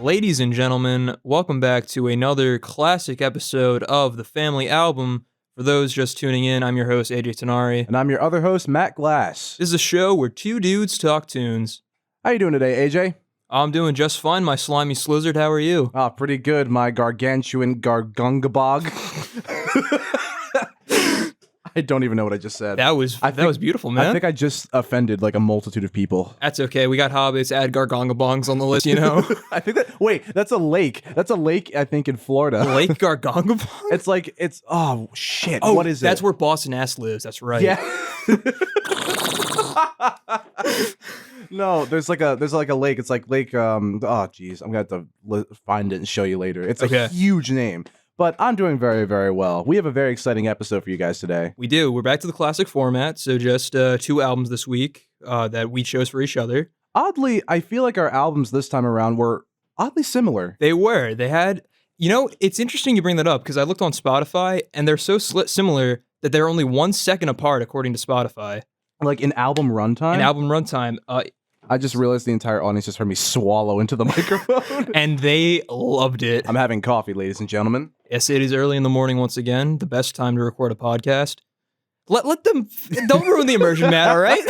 Ladies and gentlemen, welcome back to another classic episode of The Family Album. For those just tuning in, I'm your host, AJ Tenari. And I'm your other host, Matt Glass. This is a show where two dudes talk tunes. How you doing today, AJ? I'm doing just fine, my slimy slizzard. How are you? Ah, pretty good, my gargantuan gargungabog. I don't even know what I just said. That was beautiful, man. I think I just offended like a multitude of people. That's okay. We got hobbits, add gargongabongs on the list, you know? Wait, that's a lake. That's a lake, I think, in Florida. Lake Gargongabong? Oh, shit. Oh, what is it? That's where Boston Ass lives. That's right. Yeah. No, there's like a lake. It's like Lake, oh, geez. I'm going to have to find it and show you later. It's a huge name. But I'm doing very, very well. We have a very exciting episode for you guys today. We do. We're back to the classic format. So just two albums this week that we chose for each other. Oddly, I feel like our albums this time around were oddly similar. They were. They had, it's interesting you bring that up because I looked on Spotify and they're so similar that they're only 1 second apart according to Spotify. Like in album runtime? I just realized the entire audience just heard me swallow into the microphone. And they loved it. I'm having coffee, ladies and gentlemen. Yes, it is early in the morning once again. The best time to record a podcast. Let them, don't ruin the immersion, Matt, all right?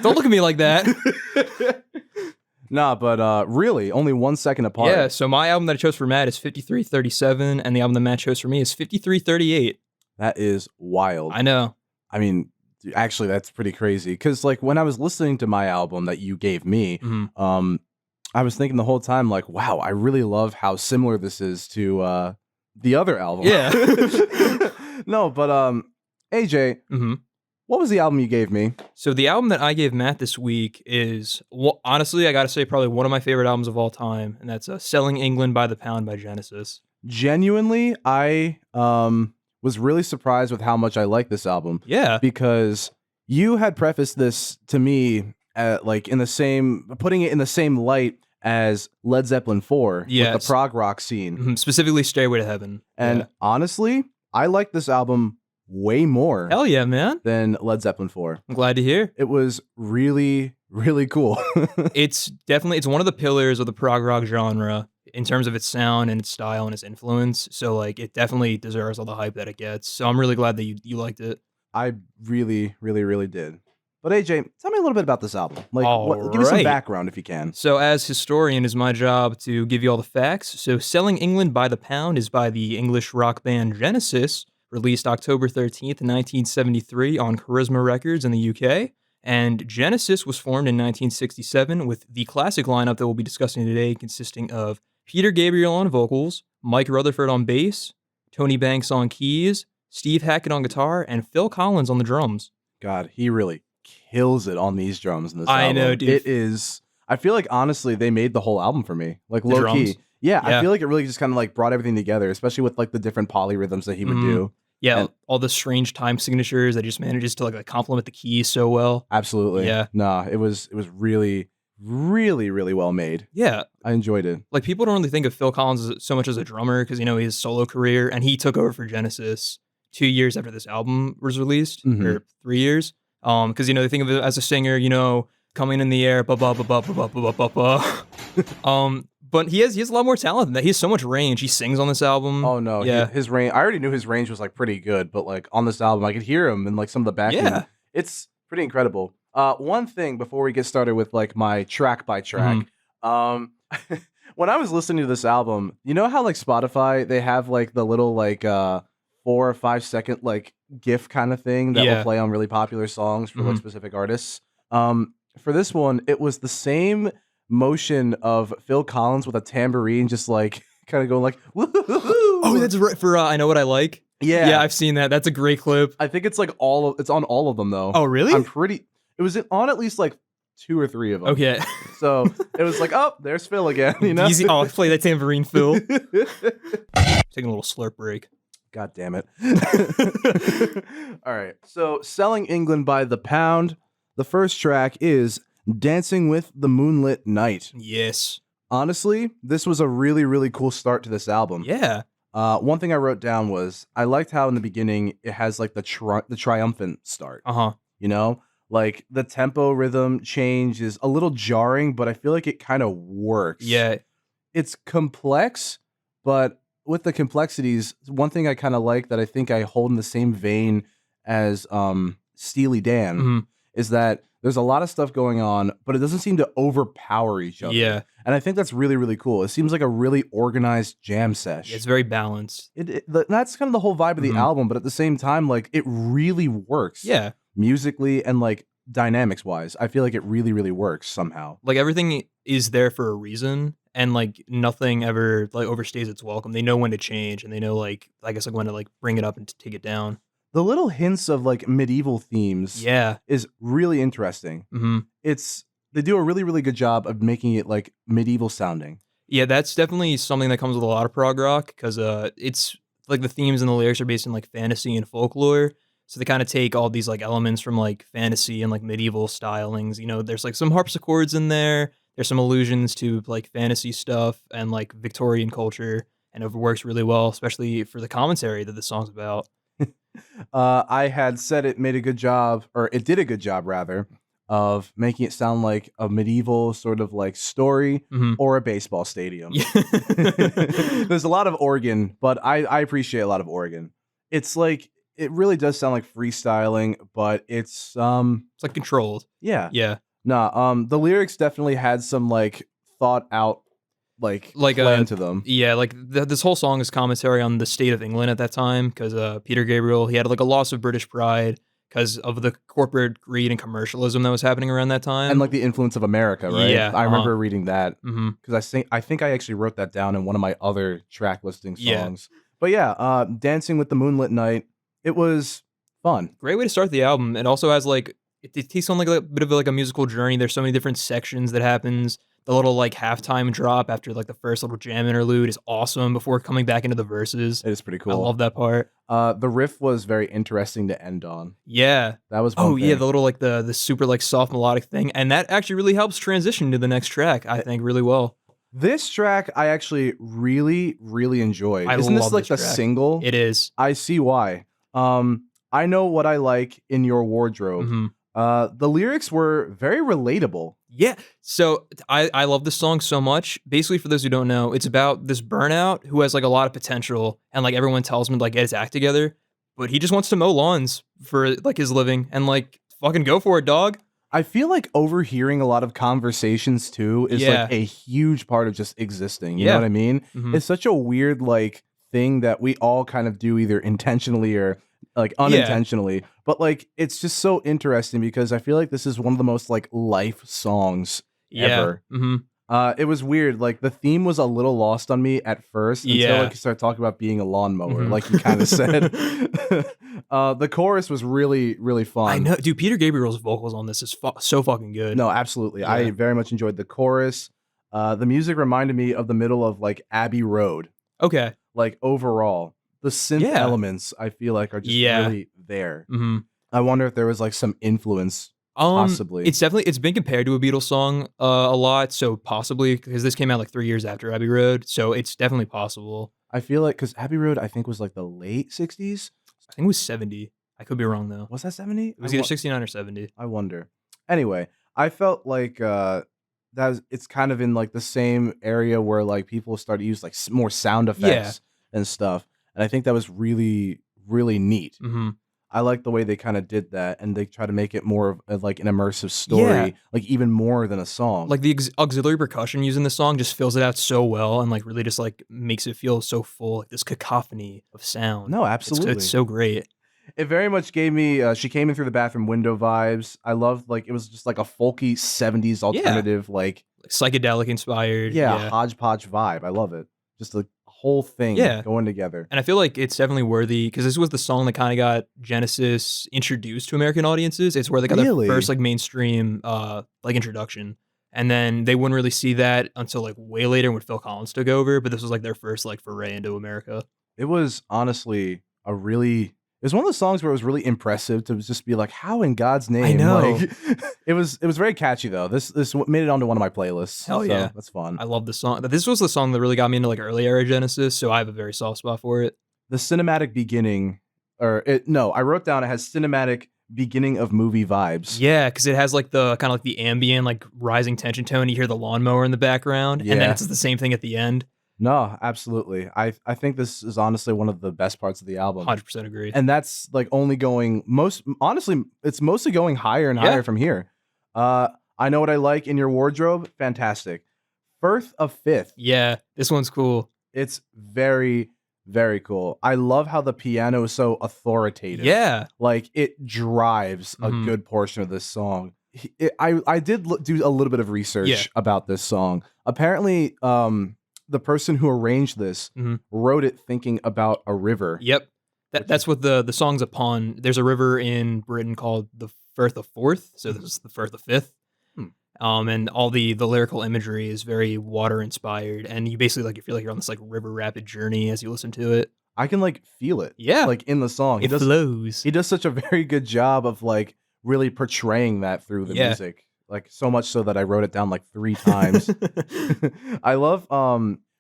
Don't look at me like that. Nah, but really, only 1 second apart. Yeah, so my album that I chose for Matt is 5337, and the album that Matt chose for me is 5338. That is wild. I know. I mean, actually, that's pretty crazy. Because, like, when I was listening to my album that you gave me, I was thinking the whole time, like, wow, I really love how similar this is to the other album. Yeah. No, but AJ, what was the album you gave me? So the album that I gave Matt this week is, honestly, I gotta say, probably one of my favorite albums of all time, and that's Selling England by the Pound by Genesis. Genuinely, I was really surprised with how much I like this album. Yeah. Because you had prefaced this to me putting it in the same light as Led Zeppelin 4 with the prog rock scene. Specifically Stairway to Heaven. And honestly, I like this album way more. Hell yeah, man. Than Led Zeppelin 4. I'm glad to hear. It was really, really cool. It's one of the pillars of the prog rock genre in terms of its sound and its style and its influence. So like it definitely deserves all the hype that it gets. So I'm really glad that you liked it. I really, really, really did. But AJ, tell me a little bit about this album. Give me some background if you can. So as historian, it's my job to give you all the facts. So Selling England by the Pound is by the English rock band Genesis, released October 13th, 1973 on Charisma Records in the UK. And Genesis was formed in 1967 with the classic lineup that we'll be discussing today consisting of Peter Gabriel on vocals, Mike Rutherford on bass, Tony Banks on keys, Steve Hackett on guitar, and Phil Collins on the drums. God, he really kills it on these drums in this album. I know, dude. It is, I feel like, honestly, they made the whole album for me. Like, low key. Yeah, I feel like it really just kind of like brought everything together, especially with like the different polyrhythms that he would do. Yeah, and all the strange time signatures that just manages to like complement the keys so well. Absolutely. Yeah. Nah, it was really, really, really well made. Yeah. I enjoyed it. Like people don't really think of Phil Collins so much as a drummer because, his solo career, and he took over for Genesis 2 years after this album was released, or 3 years. Because, they think of it as a singer, coming in the air, ba ba ba ba ba ba ba ba. But he has a lot more talent than that. He has so much range. He sings on this album. Oh no, yeah. His range. I already knew his range was like pretty good, but like on this album, I could hear him in like some of the backing. Yeah, it's pretty incredible. One thing before we get started with like my track by track, when I was listening to this album, you know how like Spotify they have like the little like 4 or 5 second like GIF kind of thing that will play on really popular songs for like specific artists. For this one, it was the same motion of Phil Collins with a tambourine, just like kind of going like, woo-hoo-hoo-hoo. Oh, that's right for I Know What I Like. Yeah, I've seen that. That's a great clip. I think it's like it's on all of them though. Oh, really? It was on at least like 2 or 3 of them. Okay. So it was like, oh, there's Phil again. Easy. Oh, play that tambourine, Phil. Taking a little slurp break. God damn it. All right. So Selling England by the Pound. The first track is Dancing with the Moonlit Knight. Yes. Honestly, this was a really, really cool start to this album. Yeah. One thing I wrote down was I liked how in the beginning it has like the triumphant start. Like the tempo rhythm change is a little jarring, but I feel like it kind of works. Yeah. it's complex, but with the complexities, one thing I kind of like that I think I hold in the same vein as Steely Dan Mhm. is that there's a lot of stuff going on, but it doesn't seem to overpower each other. Yeah. And I think that's really, really cool. It seems like a really organized jam Yeah, it's sesh. very balanced. That's kind of the whole vibe of the Mhm. album, but at the same time, like it really works Yeah. musically and like dynamics wise. I feel like it really, really works somehow. Like, everything is there for a reason, and, like, nothing ever, like, overstays its welcome. They know when to change, and they know, like, I guess, like, when to, like, bring it up and to take it down. The little hints of like medieval themes Yeah. is really interesting. Mhm. It's they do a really, really good job of making it like medieval sounding. Yeah, that's definitely something that comes with a lot of prog rock, 'cause, it's like, the themes and the lyrics are based in, like, fantasy and folklore, so they kinda take all these, like, elements from, like, fantasy and, like, medieval stylings, there's, like, some harpsichords in there, there's some allusions to, like, fantasy stuff and, like, Victorian culture, and it works really well, especially for the commentary that the song's about. I had said it made a good job, or it did a good job rather, of making it sound like a medieval sort of like story Mhm. or a baseball stadium. Yeah. There's a lot of organ, but I appreciate a lot of organ. It's like it really does sound like freestyling, but it's It's, like, controlled. yeah. Yeah. Nah, the lyrics definitely had some like thought out like Like, plan to them. yeah, like, this whole song is commentary on the state of England at that time, 'cause, Peter Gabriel, he had, like, a loss of British pride because of the corporate greed and commercialism that was happening around that And time. like the influence of America, right? Yeah, I remember reading that Mhm. because I think I actually wrote that down in one of my other track listing Yeah. songs. But yeah, dancing with the Moonlit Knight, it was fun. Great way to start the album. It also has, like, it takes on, like, a bit of, like, a musical journey. There's so many different sections that happens. The little, like, halftime drop after, like, the first little jam interlude is awesome before coming back into the verses. It is pretty I cool. love that part. The riff was very interesting to end on. Yeah. That was one Oh, yeah, thing. the little, like, the super, like, soft melodic thing, and that actually really helps transition to the next track, I think, really well. This track I actually really, really enjoyed. I Isn't this love like this the track. single? It is. I see why. I know what I like in your wardrobe. Mhm. The lyrics were very relatable. Yeah. So I love this song so much. Basically, for those who don't know, it's about this burnout who has like a lot of potential, and like everyone tells him to like get his act together, but he just wants to mow lawns for like his living, and like fucking go for it, dog. I feel like overhearing a lot of conversations too is Yeah. like a huge part of just existing. You Yeah. know what I mean? Mhm. It's such a weird like thing that we all kind of do either intentionally or like Yeah. unintentionally. But like it's just so interesting because I feel like this is one of the most like life songs Yeah. ever. hmm It was weird. Like the theme was a little lost on me at first until Yeah. like you started talking about being a lawnmower, Mhm. like you kind of said. The chorus was really, really fun. I know, dude. Peter Gabriel's vocals on this is so fucking good. No, absolutely. Yeah. I very much enjoyed the chorus. The music reminded me of the middle of like Abbey Road. Okay. Like overall, the synth Yeah. elements I feel like are just Yeah. really there. hmm I wonder if there was like some influence, possibly. It's been compared to a Beatles song a lot, so possibly because this came out like 3 years after Abbey Road, so it's definitely possible. I feel like because Abbey Road I think was like the late 60s. I think it was 70. I could be wrong though. Was that 70? It was either 69 or 70. I wonder. Anyway, I felt like it's kind of in like the same area where like people start to use like more sound effects and stuff, and I think that was really, really neat. hmm I like the way they kind of did that, and they try to make it more of like an immersive story, Yeah. like even more than a song. Like the auxiliary percussion used in the song just fills it out so well, and like really just like makes it feel so full, like this cacophony of sound. No, It's absolutely. so great. It very much gave me "She Came In Through the Bathroom Window" vibes. I loved like it was just like a folky 70s alternative, like Like psychedelic inspired. hodgepodge vibe. I love it. Just the whole thing Yeah. going together. And I feel like it's definitely worthy because this was the song that kind of got Genesis introduced to American audiences. It's where they got Really? their first like mainstream like introduction. And then they wouldn't really see that until like way later when Phil Collins took over, but this was like their first like foray into America. It was honestly it was one of those songs where it was really impressive to just be like, how in God's name? know. Like, it was very catchy though. This made it onto one of my playlists. Hell so yeah. that's fun. I love this song. This was the song that really got me into like early era Genesis, so I have a very soft spot for it. The cinematic beginning, I wrote down it has cinematic beginning of movie vibes. Yeah, because it has like the kind of like the ambient, like rising tension tone. You hear the lawnmower in the background, and then Yeah. it's the same thing at the end. No, absolutely. I think this is honestly one of the best parts of the album. 100% agreed. And that's like only going honestly, it's mostly going higher and higher from here. I Know What I Like in Your Wardrobe, fantastic. Firth of Fifth. Yeah, this one's cool. It's very, very cool. I love how the piano is so authoritative. Yeah. Like it drives a good portion of this song. I did do a little bit of research about this song. Apparently, the person who arranged this wrote it thinking about a river. Yep. That's what the song's upon. There's a river in Britain called the Firth of Forth, so this is the Firth of Fifth. And all the lyrical imagery is very water inspired, and you basically like you feel like you're on this like river rapid journey as you listen to it. I can like feel it. Yeah. Like in the song. It flows. He does such a very good job of like really portraying that through the music. Like so much so that I wrote it down like 3 times. I love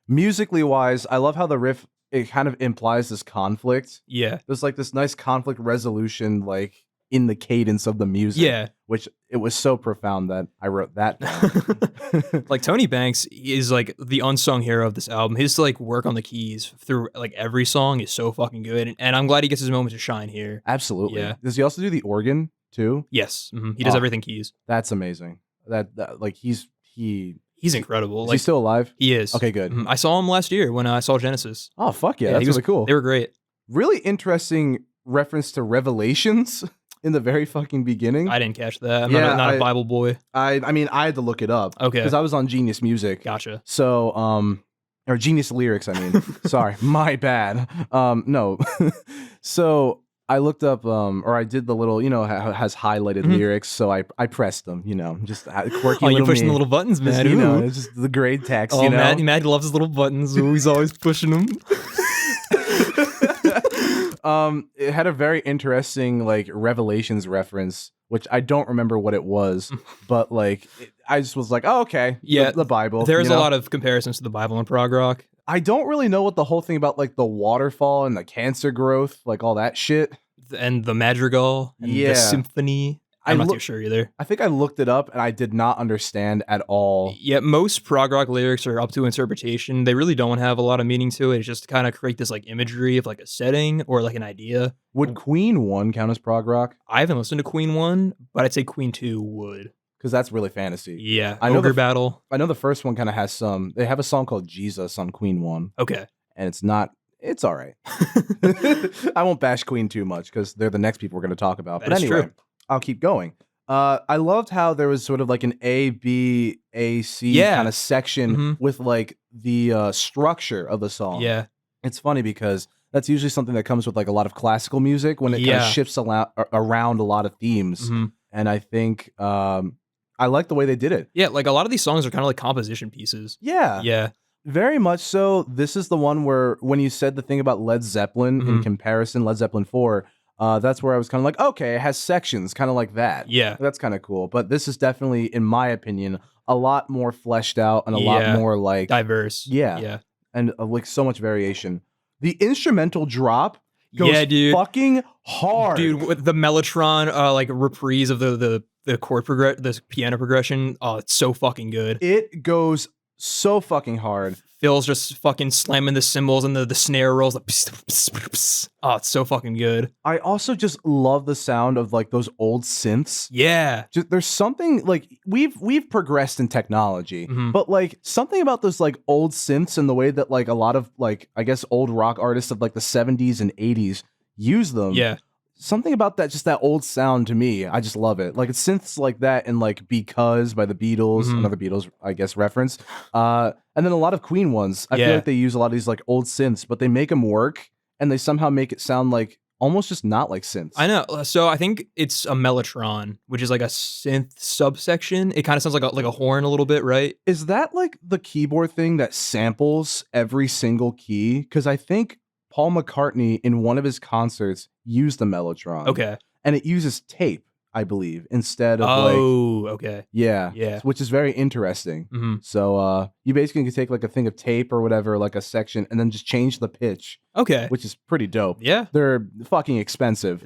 musically wise, I love how the riff it kind of implies this conflict. Yeah. There's like this nice conflict resolution like in the cadence of the music. Yeah. Which it was so profound that I wrote that down. Like Tony Banks is like the unsung hero of this album. His like work on the keys through like every song is so fucking good, and I'm glad he gets his moment to shine here. Absolutely. Yeah. Does he also do the organ too? Yes, he does everything keys. That's amazing. That like he's incredible. Is like he still alive? He is. Okay, good. I saw him last year when I saw Genesis. Oh fuck yeah, that's really cool. They were great. Really interesting reference to Revelations in the very fucking beginning. I didn't catch that. I'm not a Bible boy. I mean, I had to look it up. Okay. Because I was on Genius Music. Gotcha. So, or Genius Lyrics, I mean. Sorry, my bad. No. So I looked up, or I did the little, has highlighted lyrics. So I pressed them, just quirky. Oh, you're pushing the little buttons, man. Just, it's just the grade text. Oh, Matt loves his little buttons. Ooh, he's always pushing them. It had a very interesting like Revelations reference, which I don't remember what it was, but like I just was like, oh okay, yeah, the Bible. There's a lot of comparisons to the Bible and prog rock. I don't really know what the whole thing about like the waterfall and the cancer growth, like all that shit, and the madrigal, and the symphony. I'm not too sure either. I think I looked it up and I did not understand at all. Yeah, most prog rock lyrics are up to interpretation. They really don't have a lot of meaning to it. It's just to kind of create this like imagery of like a setting or like an idea. Would Queen 1 count as prog rock? I haven't listened to Queen 1, but I'd say Queen 2 would. Because that's really fantasy. Yeah, I know Ogre Battle. I know the first one kind of has some. They have a song called Jesus on Queen 1. Okay. And it's all right. I won't bash Queen too much because they're the next people we're going to talk about. But anyway. True. I'll keep going. I loved how there was sort of like an A, B, A, C kind of section with like the structure of the song. Yeah. It's funny because that's usually something that comes with like a lot of classical music when it kind of shifts around a lot of themes. And I think I like the way they did it. Yeah, like a lot of these songs are kind of like composition pieces. Yeah. Yeah. Very much so. This is the one where when you said the thing about Led Zeppelin in comparison, Led Zeppelin 4, that's where I was kind of like, okay, it has sections, kind of like that. Yeah. That's kind of cool. But this is definitely, in my opinion, a lot more fleshed out and a lot more like... diverse. Yeah. Yeah. And like so much variation. The instrumental drop goes fucking hard. Dude, with the Mellotron like reprise of the chord the piano progression, oh, it's so fucking good. It goes so fucking hard. Phil's just fucking slamming the cymbals and the snare rolls. Like, oh, it's so fucking good. I also just love the sound of like those old synths. Yeah. There's something like we've progressed in technology, but like something about those like old synths and the way that like a lot of like I guess old rock artists of like the 70s and 80s use them. Yeah. Something about that, just that old sound to me, I just love it. Like it's synths like that and like Because by the Beatles, another Beatles, I guess, reference. And then a lot of Queen ones. I feel like they use a lot of these like old synths, but they make them work and they somehow make it sound like almost just not like synths. I know. So I think it's a Mellotron, which is like a synth subsection. It kind of sounds like a horn a little bit, right? Is that like the keyboard thing that samples every single key? Because I think Paul McCartney in one of his concerts used the Mellotron. Okay. And it uses tape. I believe, instead of okay. yeah, Yeah. which is very interesting. Mm-hmm. So you basically can take like a thing of tape or whatever, like a section, and then just change the pitch, Okay. which is pretty dope. Yeah. They're fucking expensive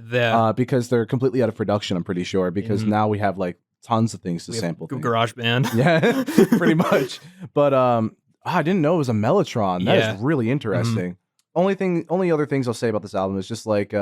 because they're completely out of production, I'm pretty sure, because now we have like tons of things to sample. GarageBand. Yeah, pretty much. But I didn't know it was a Mellotron. That is really interesting. Only other things I'll say about this album is just like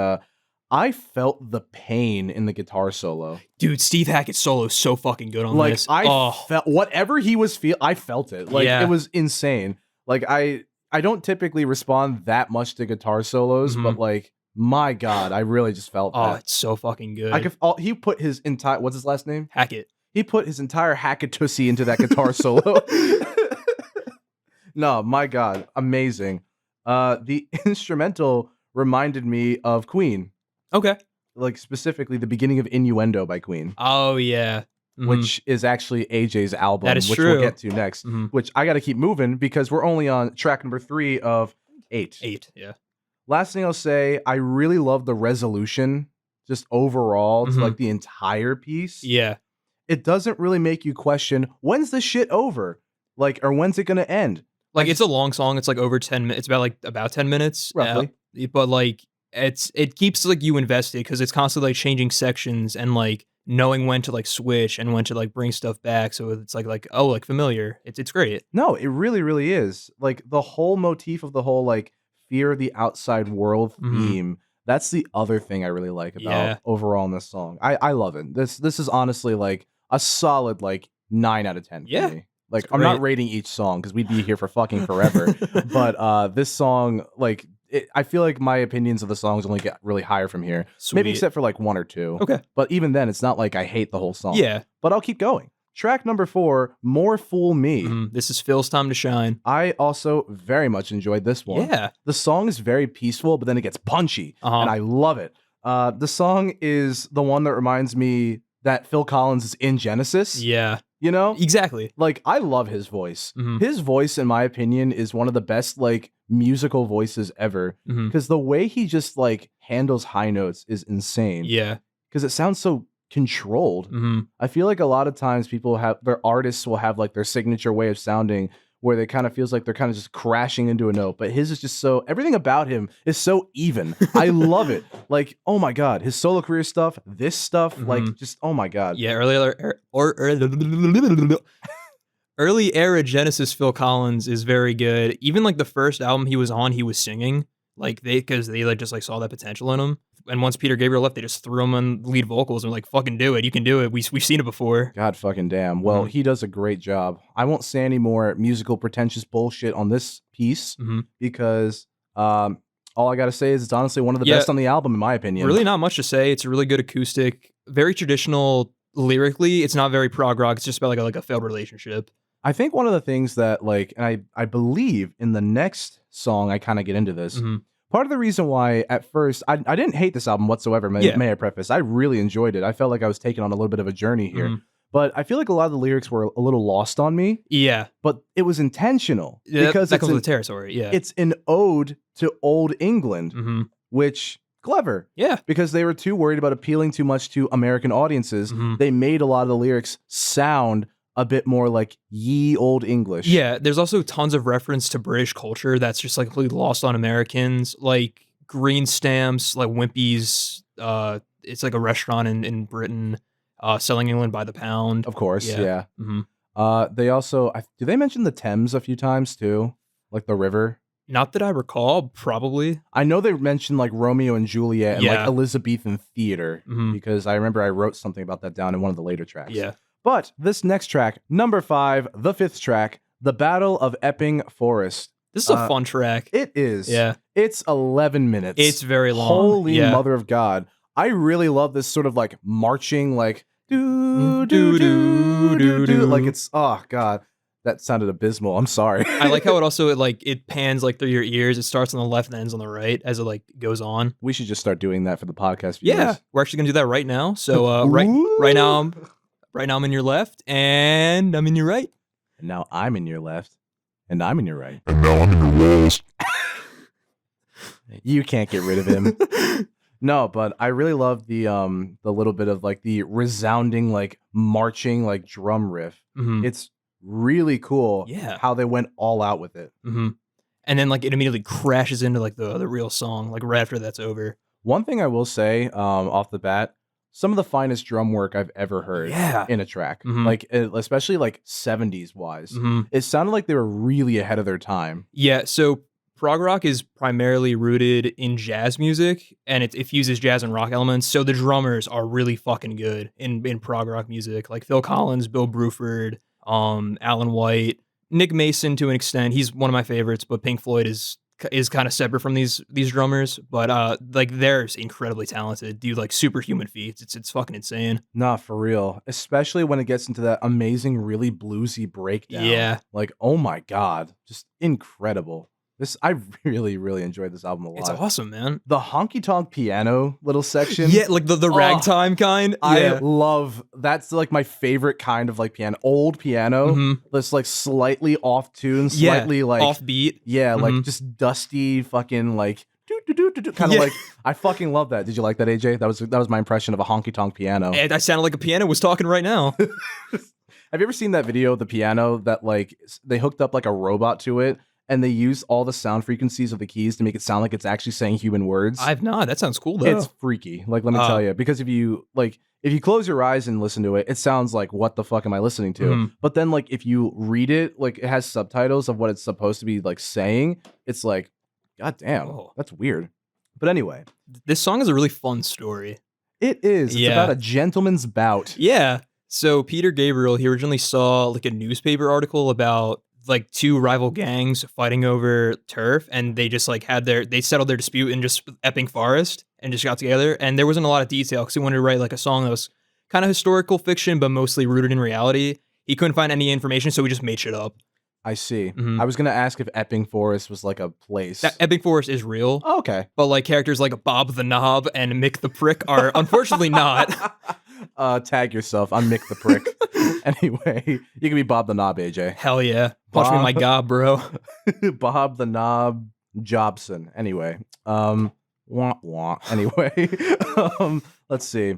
I felt the pain in the guitar solo. Dude, Steve Hackett's solo is so fucking good on this. I felt whatever he was I felt it. Like it was insane. Like I don't typically respond that much to guitar solos, but like my God, I really just felt that. Oh, it's so fucking good. He put his entire what's his last name? Hackett. He put his entire Hackettussie into that guitar solo. No, my God, amazing. The instrumental reminded me of Queen. Okay. Like specifically the beginning of Innuendo by Queen. Oh yeah. Which is actually AJ's album, that is which true. We'll get to next. Which I got to keep moving because we're only on track number 3 of 8. 8, yeah. Last thing I'll say, I really love the resolution, just overall, to like the entire piece. Yeah. It doesn't really make you question, when's this shit over? Like, or when's it gonna end? Like, it's a long song. It's like over 10 minutes. It's about 10 minutes. Roughly. But like, it keeps like you invested because it's constantly like changing sections and like knowing when to like switch and when to like bring stuff back. So it's like familiar. It's great. No, it really, really is. Like the whole motif of the whole like fear of the outside world theme. That's the other thing I really like about overall in this song. I love it. This is honestly like a solid like 9 out of 10 for me. Like I'm not rating each song because we'd be here for fucking forever. But this song, like I feel like my opinions of the songs only get really higher from here. Sweet. Maybe except for like 1 or 2. Okay. But even then, it's not like I hate the whole song. Yeah. But I'll keep going. Track number 4, More Fool Me. This is Phil's Time to Shine. I also very much enjoyed this one. Yeah. The song is very peaceful, but then it gets punchy, and I love it. The song is the one that reminds me that Phil Collins is in Genesis. Yeah. You know? Exactly. Like, I love his voice. His voice, in my opinion, is one of the best, like, musical voices ever. Because the way he just, like, handles high notes is insane. Yeah. Because it sounds so controlled. I feel like a lot of times their artists will have, like, their signature way of sounding where it kind of feels like they're kind of just crashing into a note. But his is just everything about him is so even. I love it. Like, oh my God, his solo career stuff, this stuff, like, just, oh my God. Yeah, early era Genesis Phil Collins is very good. Even like the first album he was on, he was singing. Like because they like just like saw that potential in him. And once Peter Gabriel left, they just threw him on lead vocals and were like, fucking do it. You can do it. We've seen it before. God fucking damn. Well, he does a great job. I won't say any more musical pretentious bullshit on this piece because all I got to say is it's honestly one of the best on the album, in my opinion. Really not much to say. It's a really good acoustic, very traditional lyrically. It's not very prog rock. It's just about like a failed relationship. I think one of the things that like, and I believe in the next song, I kind of get into this. Part of the reason why at first I didn't hate this album whatsoever, may I preface. I really enjoyed it. I felt like I was taking on a little bit of a journey here. But I feel like a lot of the lyrics were a little lost on me. Yeah. But it was intentional. Yeah, because that comes with the territory. Yeah. It's an ode to old England, which clever. Yeah. Because they were too worried about appealing too much to American audiences. They made a lot of the lyrics sound a bit more like ye old English. Yeah, there's also tons of reference to British culture that's just like completely lost on Americans, like green stamps, like Wimpy's. It's like a restaurant in Britain, selling England by the pound. Of course, yeah. They also do they mention the Thames a few times too, like the river? Not that I recall. Probably. I know they mentioned like Romeo and Juliet and like Elizabethan theater because I remember I wrote something about that down in one of the later tracks. Yeah. But this next track, number 5, the 5th track, The Battle of Epping Forest. This is a fun track. It is. Yeah. It's 11 minutes. It's very long. Holy mother of God. I really love this sort of like marching, like do do do do do. Like it's oh God. That sounded abysmal. I'm sorry. I like how it pans like through your ears. It starts on the left and ends on the right as it like goes on. We should just start doing that for the podcast viewers. Yeah. We're actually gonna do that right now. So right now I'm in your left, and I'm in your right. And now I'm in your left, and I'm in your right. And now I'm in your walls. You can't get rid of him. No, but I really love the little bit of like the resounding like marching like drum riff. Hmm. It's really cool Yeah. how they went all out with it. Hmm. And then like it immediately crashes into like the real song like right after that's over. One thing I will say off the bat, some of the finest drum work I've ever heard Yeah. in a track, Hmm. like especially like 70s wise. Hmm. It sounded like they were really ahead of their time. Yeah. So prog rock is primarily rooted in jazz music, and it fuses jazz and rock elements. So the drummers are really fucking good in prog rock music, like Phil Collins, Bill Bruford, Alan White, Nick Mason to an extent. He's one of my favorites, but Pink Floyd is kind of separate from these drummers. But like they're incredibly talented, do like superhuman feats. It's fucking insane. Nah, for real. Especially when it gets into that amazing, really bluesy breakdown. Yeah. Like, oh my God, just incredible. I really, really enjoyed this album a lot. It's awesome, man. The honky tonk piano little section. Yeah, like the ragtime kind. I Yeah. love that's like my favorite kind of like piano. Old piano. Mhm. That's like slightly off tune, Yeah, slightly like offbeat. yeah, like Mhm. just dusty fucking like kind of Yeah. like I fucking love that. Did you like that, AJ? That was my impression of a honky tonk piano. And I sounded like a piano was talking right now. Have you ever seen that video of the piano that like they hooked up like a robot to it and they use all the sound frequencies of the keys to make it sound like it's actually saying human words? I've not. That sounds cool though. It's freaky. Like let me tell you, because if you close your eyes and listen to it, it sounds like what the fuck am I listening to? Mhm. But then like if you read it, like it has subtitles of what it's supposed to be like saying, it's like god damn, Oh. that's weird. But anyway, This song is a really fun story. it is. It's Yeah. about a gentleman's bout. Yeah. So Peter Gabriel, he originally saw like a newspaper article about like two rival gangs fighting over turf, and they just like they settled their dispute in just Epping Forest and just got together. And there wasn't a lot of detail because he wanted to write like a song that was kind of historical fiction but mostly rooted in reality. He couldn't find any information, so he just made shit up. I see. Mhm. I was gonna ask if Epping Forest was like a place. That Epping Forest is real, Oh, okay. but like characters like Bob the Knob and Mick the Prick are unfortunately not. Tag yourself. I'm Mick the Prick. Anyway, you can be Bob the Knob, AJ. Hell yeah. Punch me in my gob, bro. Bob the Knob Jobson. Anyway, wah wah. Anyway, let's see.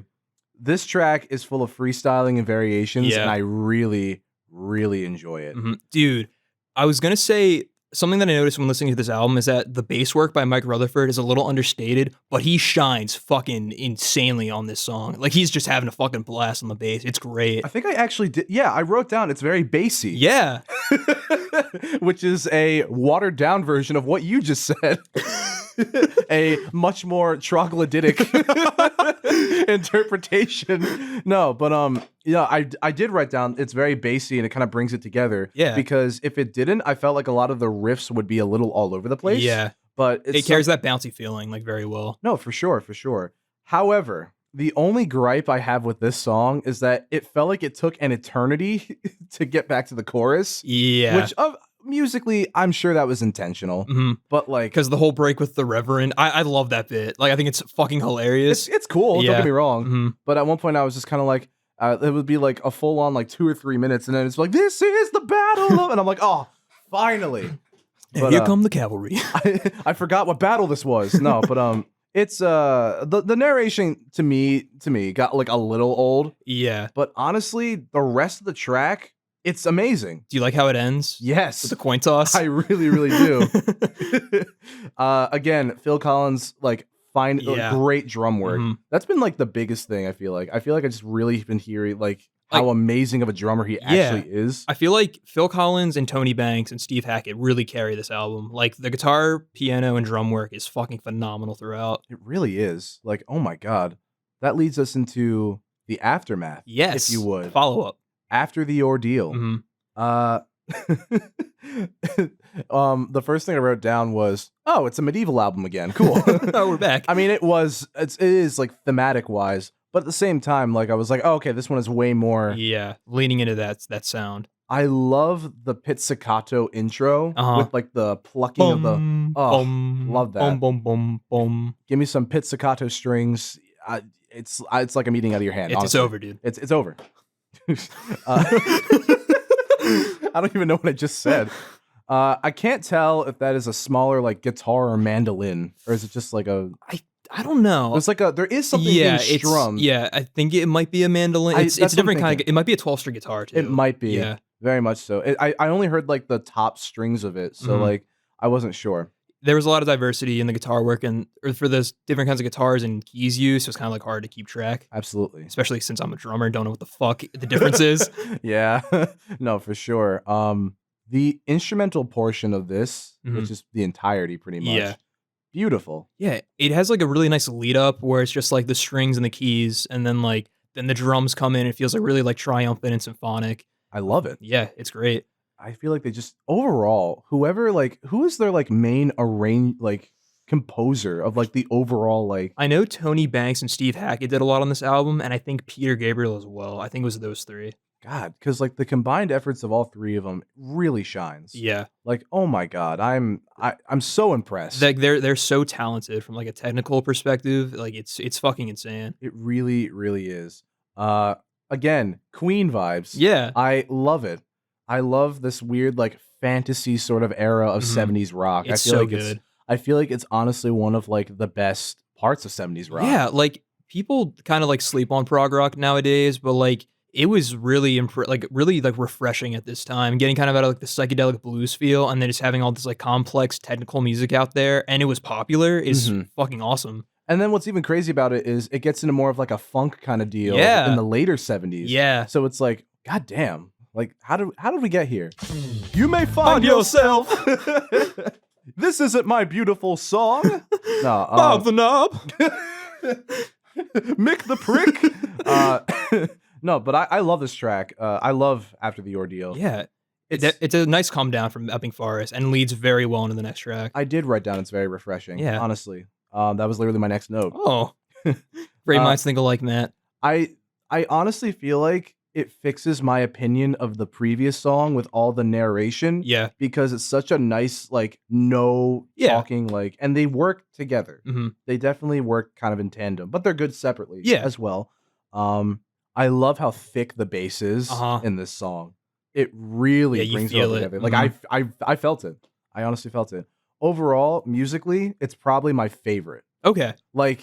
This track is full of freestyling and variations, Yeah. and I really, really enjoy it. Mhm. Dude, I was gonna say something that I noticed when listening to this album is that the bass work by Mike Rutherford is a little understated, but he shines fucking insanely on this song. Like he's just having a fucking blast on the bass. It's great. I think I actually did. Yeah, I wrote down it's very bassy. Yeah. Which is a watered down version of what you just said. A much more troglodytic interpretation. No, but yeah, I did write down it's very bassy and it kind of brings it together. Yeah. Because if it didn't, I felt like a lot of the riffs would be a little all over the place. Yeah. But It carries that bouncy feeling like very well. no, for sure, for sure. However, the only gripe I have with this song is that it felt like it took an eternity to get back to the chorus. Yeah. Which musically, I'm sure that was intentional. But like, Because the whole break with the Reverend, I love that bit. Like I think it's fucking hilarious. it's cool. Don't Yeah. get me wrong. Mhm. But at one point, I was just kind of like, it would be like a full on like 2 or 3 minutes, and then it's like, this is the battle of, and I'm like, oh, finally. But, Here come the cavalry. I forgot what battle this was. No, but it's the narration to me got like a little old. Yeah. But honestly, the rest of the track, it's amazing. Do you like how it ends? Yes. With the coin toss? I really, really do. Again, Phil Collins, like, Yeah. great drum work. Mhm. That's been like the biggest thing. I feel like I just really been hearing like how amazing of a drummer he actually is. I feel like Phil Collins and Tony Banks and Steve Hackett really carry this album. Like the guitar, piano, and drum work is fucking phenomenal throughout. It really is. Like, oh my god, that leads us into the aftermath. Yes. if you would. Follow up. After the ordeal. Mhm. The first thing I wrote down was, oh, it's a medieval album again. Cool. Oh, we're back. I mean, it is like thematic wise, but at the same time, like I was like, oh, okay, this one is way more. Yeah, leaning into that sound. I love the pizzicato intro Uh-huh. with like the plucking of the. Oh, love that. Boom, boom, boom, boom. Give me some pizzicato strings. It's like I'm eating out of your hand. It's honestly. over, dude. It's over. I don't even know what I just said. I can't tell if that is a smaller like guitar or mandolin, or is it just like a? I don't know. There's like there is something being strummed. I think it might be a mandolin. It's a different kind of. It might be a 12-string guitar too. It might be. Yeah, very much so. I only heard like the top strings of it, so like I wasn't sure. There was a lot of diversity in the guitar work and for those different kinds of guitars and keys used, so it's kind of like hard to keep track. Absolutely. Especially since I'm a drummer and don't know what the fuck the difference is. Yeah. No, for sure. The instrumental portion of this, which is the entirety pretty much. Yeah. Beautiful. Yeah. It has like a really nice lead up where it's just like the strings and the keys and then the drums come in. It feels like really like triumphant and symphonic. I love it. Yeah, it's great. I feel like they just overall, who is their like main composer of like the overall like. I know Tony Banks and Steve Hackett did a lot on this album, and I think Peter Gabriel as well. I think it was those three. God, because like the combined efforts of all three of them really shines. Yeah. Like, oh my God, I'm so impressed. Like they're so talented from like a technical perspective. Like it's fucking insane. It really, really is. Again, Queen vibes. Yeah. I love it. I love this weird like fantasy sort of era of 70s rock. It's I feel so like good. I feel like it's honestly one of like the best parts of 70s rock. Yeah, like people kind of like sleep on prog rock nowadays, but like it was really really refreshing at this time, getting kind of out of like the psychedelic blues feel and then just having all this like complex technical music out there and it was popular is fucking awesome. And then what's even crazy about it is it gets into more of like a funk kind of deal in the later 70s. Yeah. So it's like, God damn. Like, how did we get here? You may find yourself. This isn't my beautiful song. No, Bob the knob. Mick the prick. No, but I love this track. I love After the Ordeal. Yeah. It's a nice calm down from Epping Forest and leads very well into the next track. I did write down it's very refreshing. Yeah. Honestly. That was literally my next note. Oh. Great minds think alike, Matt. I honestly feel like it fixes my opinion of the previous song with all the narration. Yeah. Because it's such a nice, like, talking, like, and they work together. They definitely work kind of in tandem, but they're good separately as well. I love how thick the bass is in this song. It really brings it all together. Like, I felt it. I honestly felt it. Overall, musically, it's probably my favorite. Okay. I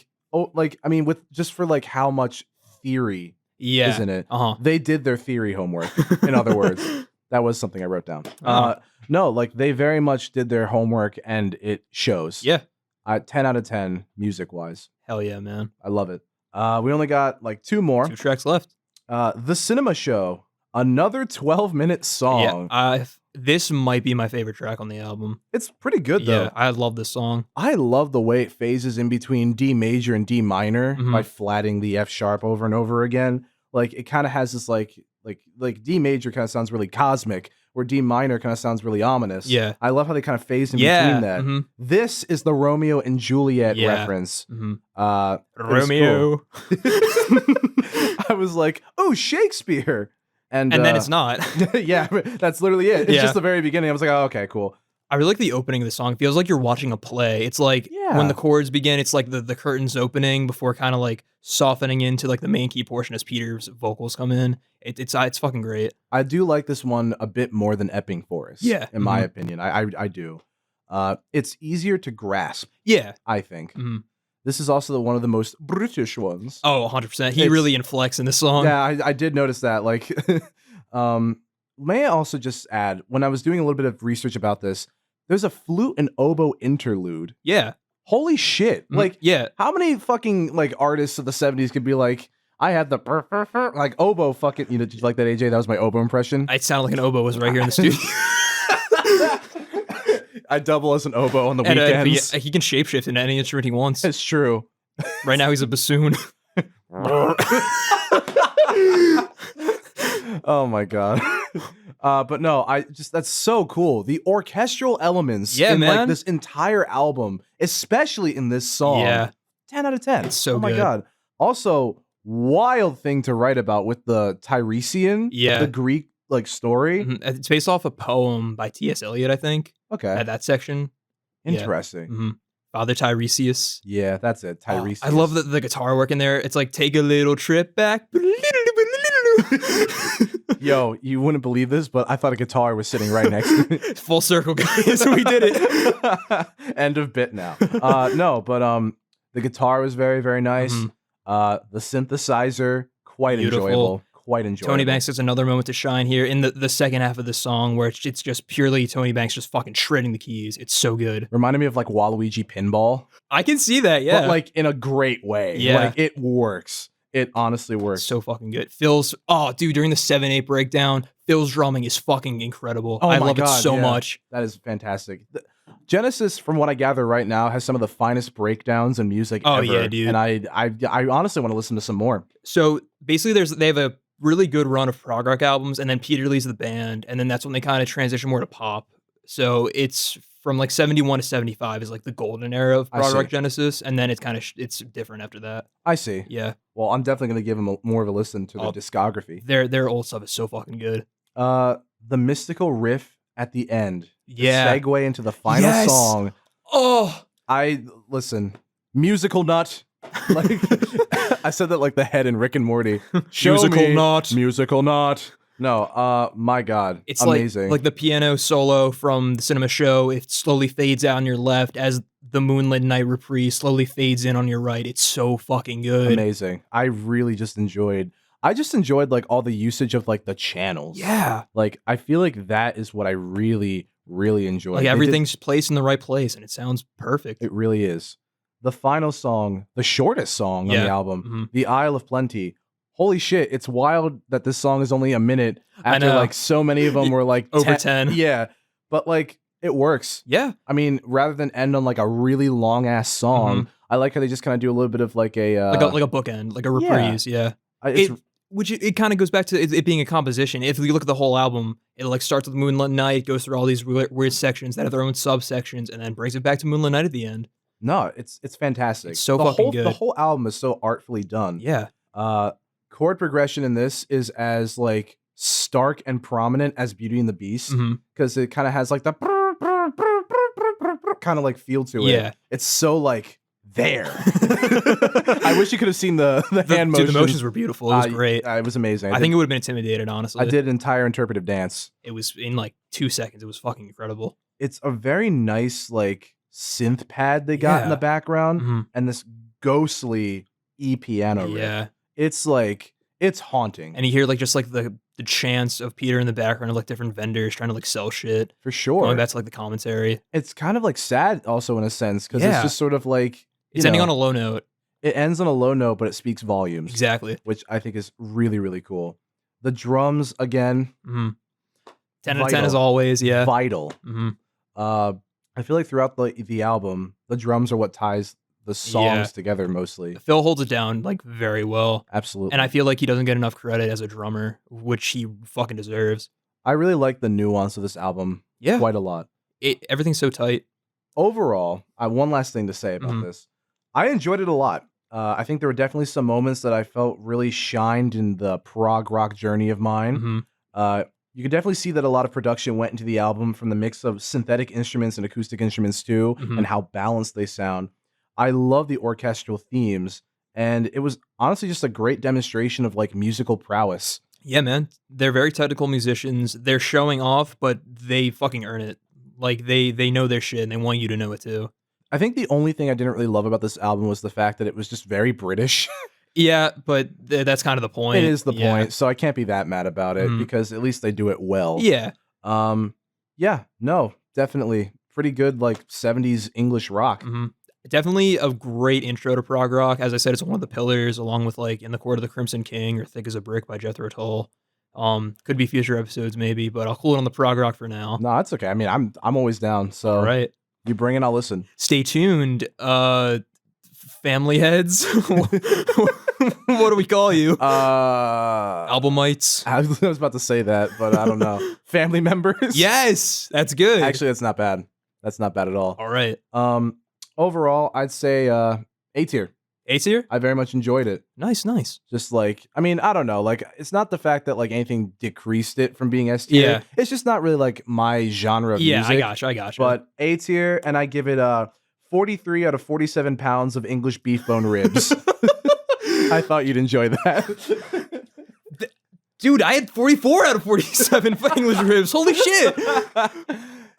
mean, with just for like how much theory isn't it? They did their theory homework. In other words, that was something I wrote down. No, like they very much did their homework, and it shows. Yeah, 10 out of 10 music wise. Hell yeah, man! I love it. We only got like 2 more. 2 tracks left. The Cinema Show, another 12-minute song. Yeah, this might be my favorite track on the album. It's pretty good though. Yeah, I love this song. I love the way it phases in between D major and D minor by flatting the F sharp over and over again. Like it kind of has this like D major kind of sounds really cosmic, where D minor kind of sounds really ominous. Yeah, I love how they kind of phase in between that. This is the Romeo and Juliet reference. Romeo. Cool. I was like, oh, Shakespeare. And then it's not. Yeah, that's literally it. It's just the very beginning. I was like, oh, okay, cool. I really like the opening of the song. It feels like you're watching a play. It's like when the chords begin, it's like the curtains opening before kind of like softening into like the main key portion as Peter's vocals come in. It's fucking great. I do like this one a bit more than Epping Forest. Yeah. In my opinion. I do. It's easier to grasp. Yeah. I think. This is also one of the most British ones. Oh, 100%. He really inflects in this song. Yeah, I did notice that. Like, may I also just add, when I was doing a little bit of research about this, there's a flute and oboe interlude. Yeah. Holy shit. Like, yeah. How many fucking, like, artists of the 70s could be like, I had the like, oboe fucking, did you like that, AJ? That was my oboe impression. It sounded like an oboe was right here in the studio. I double as an oboe on the weekends. He can shapeshift into any instrument he wants. It's true. Right now he's a bassoon. Oh my god. But no, that's so cool. The orchestral elements in like this entire album, especially in this song. Yeah. 10 out of 10. It's so good. Oh my god. Also, wild thing to write about with the Tiresian, the Greek like story. It's based off a poem by T.S. Eliot, I think. Okay. At that section. Interesting. Father Tiresias. Yeah, that's it. Tiresias. I love the guitar work in there. It's like, take a little trip back. Yo, you wouldn't believe this, but I thought a guitar was sitting right next to me. Full circle, guys. We did it. End of bit now. No, but The guitar was very, very nice. The synthesizer, quite Beautiful. enjoyable. Quite enjoyable. Tony Banks has another moment to shine here in the second half of the song where it's just purely Tony Banks just fucking shredding the keys. It's so good. Reminded me of like Waluigi Pinball. I can see that, yeah. But like in a great way. Yeah. Like it works. It honestly works. So fucking good. Phil's, during the 7/8 breakdown, Phil's drumming is fucking incredible. Oh I my love God, it so yeah. much. That is fantastic. Genesis, from what I gather right now, has some of the finest breakdowns in music ever. Yeah, dude. And I honestly want to listen to some more. So basically they have a really good run of prog rock albums, and then Peter leaves the band, and then that's when they kind of transition more to pop. So it's from like 71 to 75 is like the golden era of prog rock Genesis, and then it's kind of it's different after that. I see. Yeah. Well, I'm definitely going to give them more of a listen to their discography. Their old stuff is so fucking good. The mystical riff at the end. Yeah. The segue into the final song. Oh, Listen, musical nut. Like I said that like the head in Rick and Morty. Musical nut. No, my God, it's amazing. like the piano solo from the cinema show. It slowly fades out on your left as the Moonlit Knight reprise slowly fades in on your right. It's so fucking good. Amazing. I just enjoyed like all the usage of like the channels. Yeah. Like I feel like that is what I really, really enjoy. Like everything's placed in the right place and it sounds perfect. It really is. The final song, the shortest song on the album, The Isle of Plenty. Holy shit, it's wild that this song is only a minute after like so many of them were like over 10. Yeah. But like it works. Yeah. I mean, rather than end on like a really long ass song, I like how they just kind of do a little bit of like a like a bookend, like a reprise, yeah. It kind of goes back to it being a composition. If you look at the whole album, it like starts with Moonlit Night, goes through all these weird sections that have their own subsections, and then brings it back to Moonlit Night at the end. No, it's fantastic. It's so fucking good. The whole album is so artfully done. Yeah. Chord progression in this is as like stark and prominent as Beauty and the Beast because it kind of has like the kind of like feel to it. Yeah. It's so like there. I wish you could have seen the hand motions. Dude, the motions were beautiful. It was great. It was amazing. I think it would have been intimidated, honestly. I did an entire interpretive dance. It was in like 2 seconds. It was fucking incredible. It's a very nice like synth pad they got in the background and this ghostly piano riff. Yeah. It's like it's haunting. And you hear like just like the chants of Peter in the background of like different vendors trying to like sell shit. For sure. Going back to like the commentary. It's kind of like sad also in a sense because it's just sort of like it's ending on a low note. It ends on a low note, but it speaks volumes. Exactly. Which I think is really, really cool. The drums again. 10 out of 10 as always, yeah. Vital. I feel like throughout the album, the drums are what ties the songs together mostly. Phil holds it down like very well. Absolutely. And I feel like he doesn't get enough credit as a drummer, which he fucking deserves. I really like the nuance of this album quite a lot. Everything's so tight. Overall, one last thing to say about this. I enjoyed it a lot. I think there were definitely some moments that I felt really shined in the prog rock journey of mine. You could definitely see that a lot of production went into the album from the mix of synthetic instruments and acoustic instruments too, and how balanced they sound. I love the orchestral themes, and it was honestly just a great demonstration of like musical prowess. Yeah, man. They're very technical musicians. They're showing off, but they fucking earn it. Like they know their shit and they want you to know it too. I think the only thing I didn't really love about this album was the fact that it was just very British. Yeah, but that's kind of the point. It is the point, so I can't be that mad about it because at least they do it well. Yeah. No, definitely pretty good like 70s English rock. Definitely a great intro to prog rock. As I said, it's one of the pillars, along with like In the Court of the Crimson King or Thick as a Brick by Jethro Tull. Could be future episodes maybe, but I'll cool it on the prog rock for now. No, that's okay. I mean, I'm always down. So all right, you bring it, I'll listen. Stay tuned. Family heads. What do we call you? Albumites. I was about to say that, but I don't know. Family members. Yes, that's good. Actually, that's not bad. That's not bad at all. All right. Overall, I'd say A tier. A tier? I very much enjoyed it. Nice. Just like, I mean, I don't know. Like, it's not the fact that like anything decreased it from being S tier. Yeah. It's just not really like my genre of music. I gotcha. But A tier, and I give it 43 out of 47 pounds of English beef bone ribs. I thought you'd enjoy that. Dude, I had 44 out of 47 English ribs. Holy shit.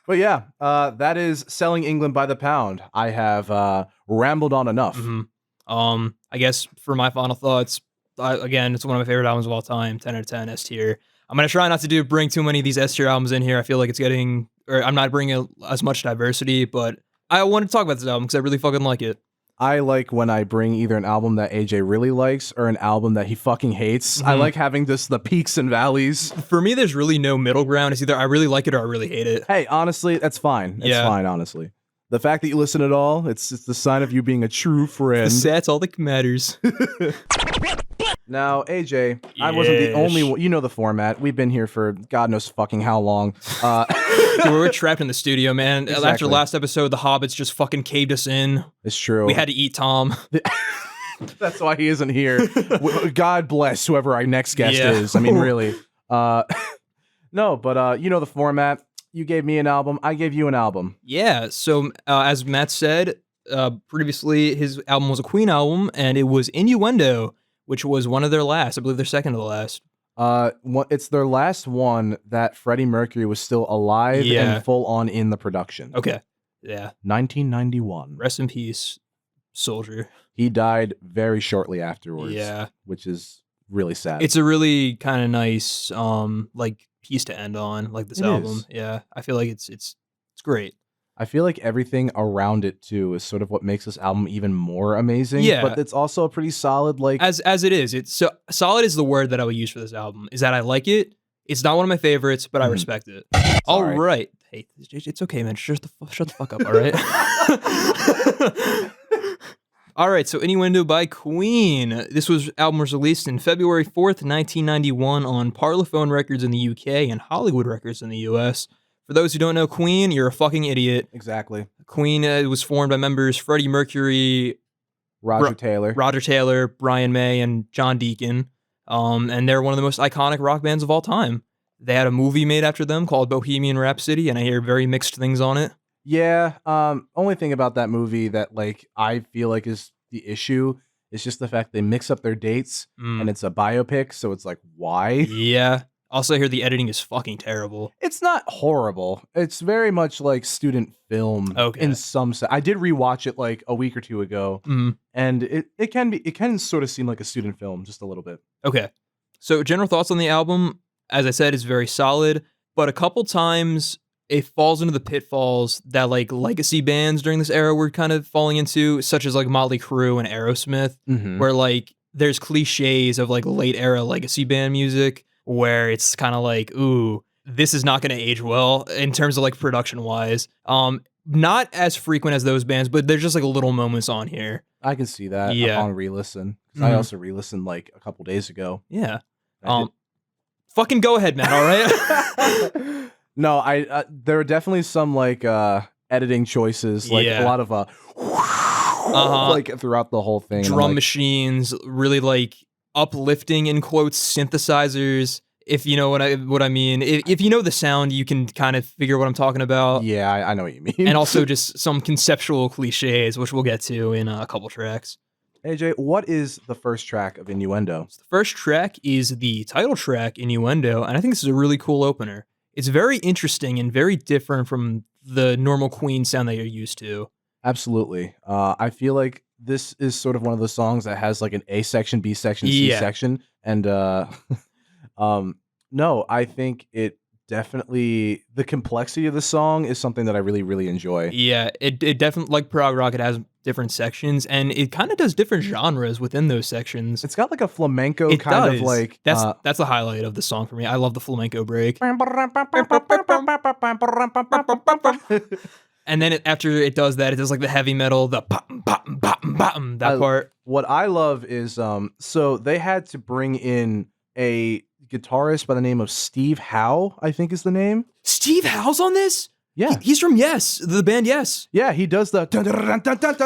But yeah, that is Selling England by the Pound. I have rambled on enough. I guess for my final thoughts, again, it's one of my favorite albums of all time. 10 out of 10, S tier. I'm gonna try not to bring too many of these S tier albums in here. I feel like it's getting, or I'm not bringing as much diversity, but I wanted to talk about this album because I really fucking like it. I like when I bring either an album that AJ really likes or an album that he fucking hates. I like having the peaks and valleys. For me, there's really no middle ground. It's either I really like it or I really hate it. Hey, honestly, that's fine. It's fine, honestly. The fact that you listen at all, it's the sign of you being a true friend. That's all that matters. Now, AJ, I wasn't the only one. You know the format. We've been here for God knows fucking how long. Dude, we were trapped in the studio, man. Exactly. After last episode, the Hobbits just fucking caved us in. It's true. We had to eat Tom. That's why he isn't here. God bless whoever our next guest is. I mean, really. No, but you know the format. You gave me an album. I gave you an album. Yeah. So as Matt said previously, his album was a Queen album, and it was Innuendo, which was one of their last. I believe they're second to the last. It's their last one that Freddie Mercury was still alive and full on in the production. Okay. Yeah. 1991. Rest in peace, soldier. He died very shortly afterwards. Yeah. Which is really sad. It's a really kind of nice like piece to end on, like this album. Is. Yeah. I feel like it's great. I feel like everything around it too is sort of what makes this album even more amazing. Yeah. But it's also a pretty solid, like as it is. It's so solid is the word that I would use for this album. Is that I like it. It's not one of my favorites, but I respect it. All right. Hey, it's okay, man. Shut the fuck up, all right? All right, so Innuendo by Queen. This album was released in February 4th, 1991 on Parlophone Records in the UK and Hollywood Records in the US. For those who don't know Queen, you're a fucking idiot. Exactly. Queen was formed by members Freddie Mercury, Roger Taylor, Brian May, and John Deacon. And they're one of the most iconic rock bands of all time. They had a movie made after them called Bohemian Rhapsody, and I hear very mixed things on it. Yeah. Only thing about that movie that like I feel like is the issue is just the fact they mix up their dates and it's a biopic, so it's like, why? Yeah. Also, I hear the editing is fucking terrible. It's not horrible. It's very much like student film in some sense. I did rewatch it like a week or two ago, and it can sort of seem like a student film just a little bit. Okay. So general thoughts on the album, as I said, is very solid, but a couple times it falls into the pitfalls that like legacy bands during this era were kind of falling into, such as like Motley Crue and Aerosmith, where like there's cliches of like late era legacy band music where it's kind of like, ooh, this is not going to age well in terms of like production wise. Not as frequent as those bands, but there's just like little moments on here. I can see that upon re-listen. I also re-listened like a couple days ago. Yeah. Fucking go ahead, man. All right. No, there are definitely some like editing choices, like a lot of like throughout the whole thing. Drum machines, really like uplifting in quotes synthesizers. If you know what I mean. If you know the sound, you can kind of figure what I'm talking about. Yeah, I know what you mean. And also just some conceptual cliches, which we'll get to in a couple tracks. AJ, what is the first track of Innuendo? So the first track is the title track, Innuendo, and I think this is a really cool opener. It's very interesting and very different from the normal Queen sound that you're used to. Absolutely. I feel like this is sort of one of those songs that has like an A section, B section, C section. And no, I think it definitely, the complexity of the song is something that I really, really enjoy. Yeah, it definitely, like prog rock, it has different sections, and it kind of does different genres within those sections. It's got like a flamenco of like... That's the highlight of the song for me. I love the flamenco break. And then after it does that, it does like the heavy metal, the bottom, that part. What I love is, so they had to bring in a guitarist by the name of Steve Howe, I think is the name. Steve Howe's on this? Yeah. He's from Yes, the band Yes. Yeah, he does the...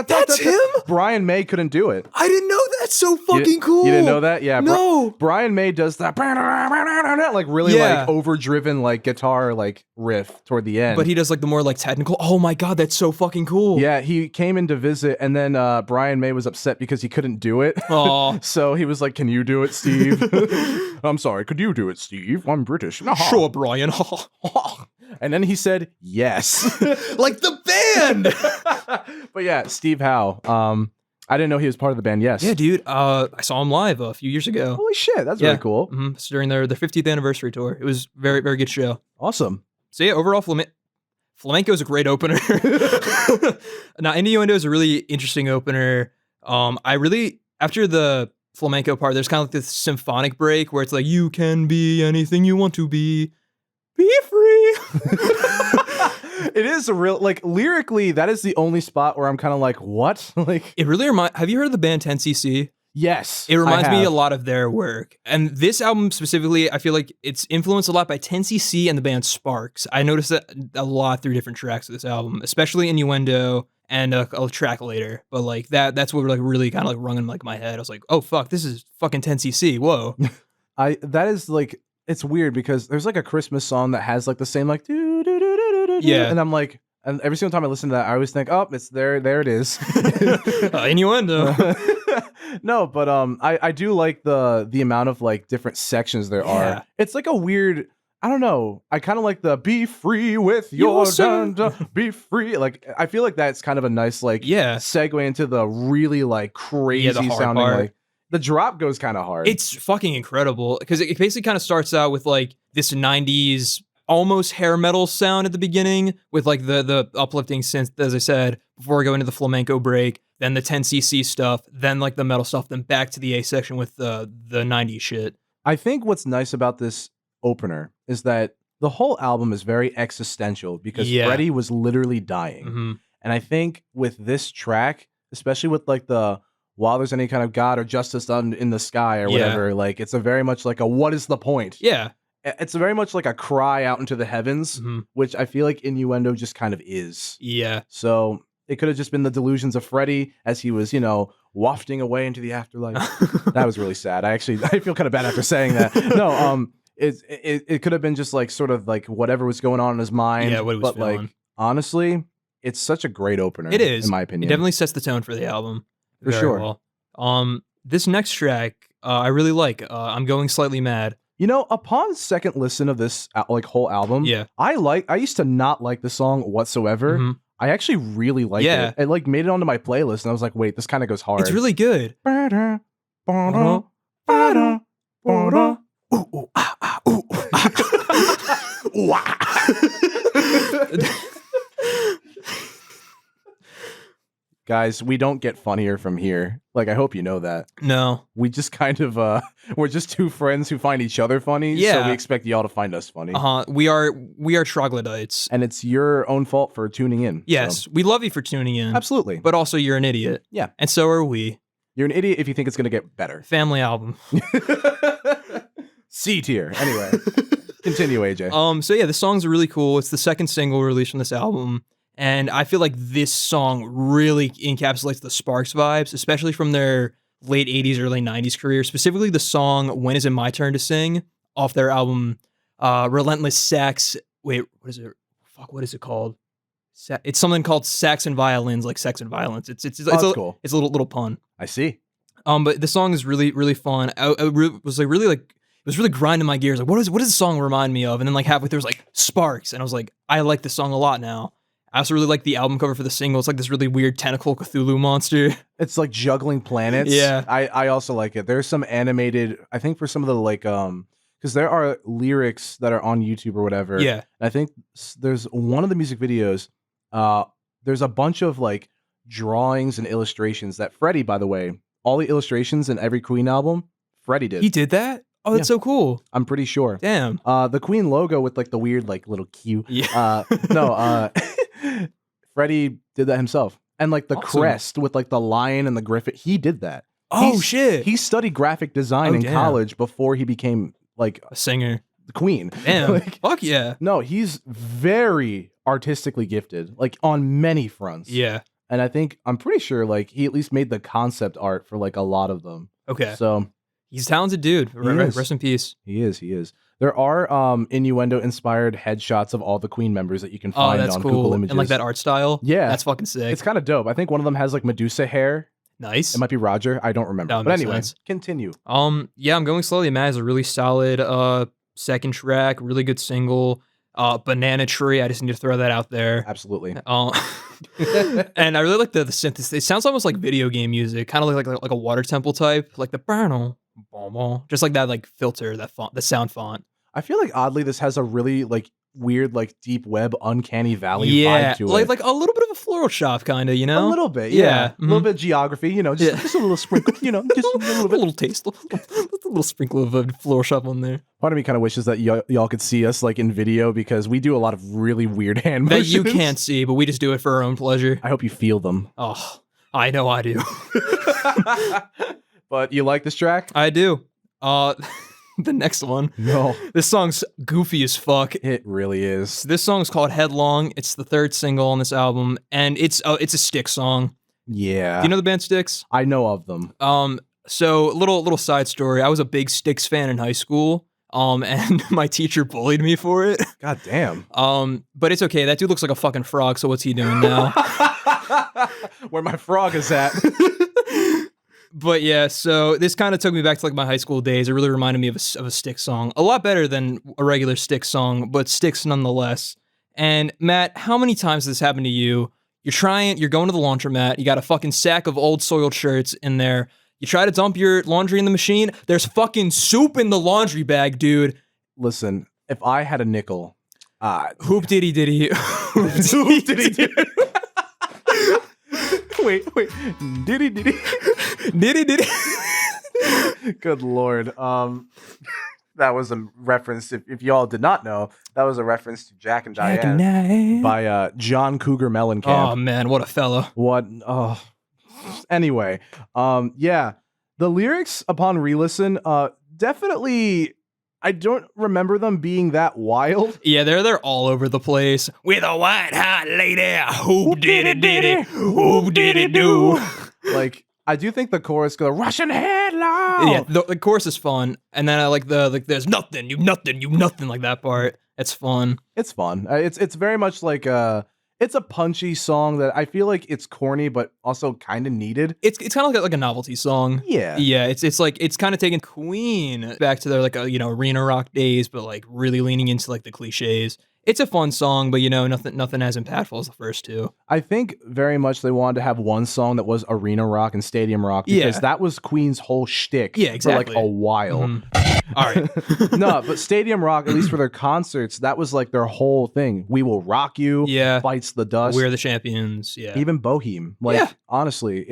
That's him? Brian May couldn't do it. I didn't know that. So fucking cool. You didn't know that? Yeah. No. Brian May does that like really like overdriven like guitar like riff toward the end. But he does like the more like technical. Oh my God, that's so fucking cool. Yeah, he came in to visit and then Brian May was upset because he couldn't do it. So he was like, "Can you do it, Steve?" "I'm sorry, could you do it, Steve? I'm British." Sure, Brian. And then he said, yes. Like the band! But yeah, Steve Howe. I didn't know he was part of the band, yes. Yeah, dude. I saw him live a few years ago. Holy shit, that's really cool. It's during their 50th anniversary tour. It was very, very good show. Awesome. So yeah, overall, Flamenco is a great opener. Now, Innuendo is a really interesting opener. After the flamenco part, there's kind of like this symphonic break where it's like, you can be anything you want to be free. It is a real, like, lyrically, that is the only spot where I'm kind of like, what? Like, it really have you heard of the band 10cc? Yes. It reminds me a lot of their work. And this album specifically, I feel like it's influenced a lot by 10cc and the band Sparks. I noticed that a lot through different tracks of this album, especially Innuendo and a track later. But like that's what like really kind of like rung in like my head. I was like, oh fuck, this is fucking 10cc. Whoa. That is like, it's weird because there's like a Christmas song that has like the same like do do do do do do. Yeah. And I'm like, and every single time I listen to that, I always think, oh, it's there it is. Innuendo. No, but I do like the amount of like different sections there are. It's like a weird, I don't know. I kind of like the be free with your be free. Like I feel like that's kind of a nice like segue into the really like crazy sounding part. Like the drop goes kind of hard. It's fucking incredible because it basically kind of starts out with like this 90s almost hair metal sound at the beginning with like the uplifting synth, as I said, before we go into the flamenco break, then the 10cc stuff, then like the metal stuff, then back to the A section with the 90s shit. I think what's nice about this opener is that the whole album is very existential because Freddie was literally dying. Mm-hmm. And I think with this track, especially with like the while there's any kind of God or justice in the sky or whatever, like it's a very much like a what is the point? Yeah. It's very much like a cry out into the heavens, which I feel like Innuendo just kind of is. Yeah. So it could have just been the delusions of Freddie as he was, wafting away into the afterlife. That was really sad. I feel kind of bad after saying that. No, it could have been just like sort of like whatever was going on in his mind. Yeah, what he was feeling. Like honestly, it's such a great opener. It is, in my opinion. It definitely sets the tone for the album. For sure. Well. This next track, I really like. I'm Going Slightly Mad. Upon second listen of this like whole album, I used to not like the song whatsoever. Mm-hmm. I actually really like it. It like made it onto my playlist, and I was like, wait, this kind of goes hard. It's really good. Guys, we don't get funnier from here. Like, I hope you know that. No. We just kind of, we're just two friends who find each other funny. Yeah. So we expect y'all to find us funny. We are troglodytes. And it's your own fault for tuning in. Yes. So. We love you for tuning in. Absolutely. But also, you're an idiot. Yeah. And so are we. You're an idiot if you think it's going to get better. Family album. C tier. Anyway. Continue, AJ. So yeah, the songs are really cool. It's the second single released from this album. And I feel like this song really encapsulates the Sparks vibes, especially from their late 80s, early 90s career. Specifically the song When Is It My Turn to Sing off their album Relentless Sax. Wait, what is it? Fuck, what is it called? It's something called Sax and Violins, like Sex and Violence. It's cool. It's a little pun. I see. But the song is really, really fun. It was really grinding my gears. Like, what does the song remind me of? And then like halfway through, it was like Sparks. And I was like, I like this song a lot now. I also really like the album cover for the single. It's like this really weird tentacle Cthulhu monster. It's like juggling planets. Yeah. I also like it. There's some animated, I think for some of the like, because there are lyrics that are on YouTube or whatever. Yeah. I think there's one of the music videos, there's a bunch of like drawings and illustrations that Freddie, by the way, all the illustrations in every Queen album, Freddie did. He did that? Oh, that's so cool. I'm pretty sure. Damn. The Queen logo with like the weird like little Q. Yeah. Freddie did that himself. And like the crest with like the lion and the griffin, he did that. Oh, shit. He studied graphic design in college before he became like a singer. The Queen. Damn. Like, fuck yeah. No, he's very artistically gifted, like on many fronts. Yeah. And I'm pretty sure like he at least made the concept art for like a lot of them. Okay. So he's a talented dude. Rest in peace. He is. There are Innuendo-inspired headshots of all the Queen members that you can find on cool. Google Images. And like that art style? Yeah. That's fucking sick. It's kind of dope. I think one of them has like Medusa hair. Nice. It might be Roger. I don't remember. But anyway, continue. Yeah, I'm Going Slowly Mad is a really solid second track, really good single. Banana Tree. I just need to throw that out there. Absolutely. And I really like the synthesis. It sounds almost like video game music, kind of like a water temple type, like the just like that like filter, that font, the sound font. I feel like oddly this has a really like weird like deep web uncanny valley vibe to it. Like a little bit of a floral shop kind of, you know? A little bit, yeah. A little bit of geography, you know, just, Yeah. just a little sprinkle, you know, just a little a bit. little taste, a little sprinkle of a floral shop on there. Part of me kind of wishes that y'all could see us like in video because we do a lot of really weird hand That motions. you can't see, but we just do it for our own pleasure. I hope you feel them. Oh, I know I do. But you like this track? I do. The next one. No. This song's goofy as fuck. It really is. This song's called Headlong. It's the third single on this album, and it's a Styx song. Yeah. Do you know the band Styx? I know of them. So little side story. I was a big Styx fan in high school. And my teacher bullied me for it. God damn. But it's okay. That dude looks like a fucking frog. So what's he doing now? Where my frog is at. But yeah, so this kind of took me back to like my high school days. It really reminded me of a Styx song. A lot better than a regular Styx song, but Styx nonetheless. And Matt, how many times has this happened to you? You're going to the laundromat. You got a fucking sack of old soiled shirts in there. You try to dump your laundry in the machine. There's fucking soup in the laundry bag, dude. Listen, if I had a nickel, Hoop diddy diddy. Hoop diddy diddy. Wait. Diddy diddy. Diddy diddy. Good Lord. That was a reference, if y'all did not know, that was a reference to Jack and Diane by John Cougar Mellencamp. Oh man, what a fella. Anyway, yeah, the lyrics upon re-listen, definitely, I don't remember them being that wild. Yeah, they're all over the place. With a white hot lady, whoop diddy diddy, whoop diddy do. Like, I do think the chorus goes Russian headlong. Yeah, the chorus is fun, and then I like there's nothing, you nothing, like that part. It's fun. It's fun. It's very much like it's a punchy song that I feel like it's corny, but also kind of needed. It's kind of like a novelty song. Yeah. Yeah. It's kind of taking Queen back to their like arena rock days, but like really leaning into like the cliches. It's a fun song, but nothing as impactful as the first two. I think very much they wanted to have one song that was arena rock and stadium rock because that was Queen's whole shtick for like a while. Mm-hmm. All right. No, but stadium rock, at least for their concerts, that was like their whole thing. We will rock you. Yeah. Bites the dust. We're the champions. Yeah. Even Boheme. Like, honestly,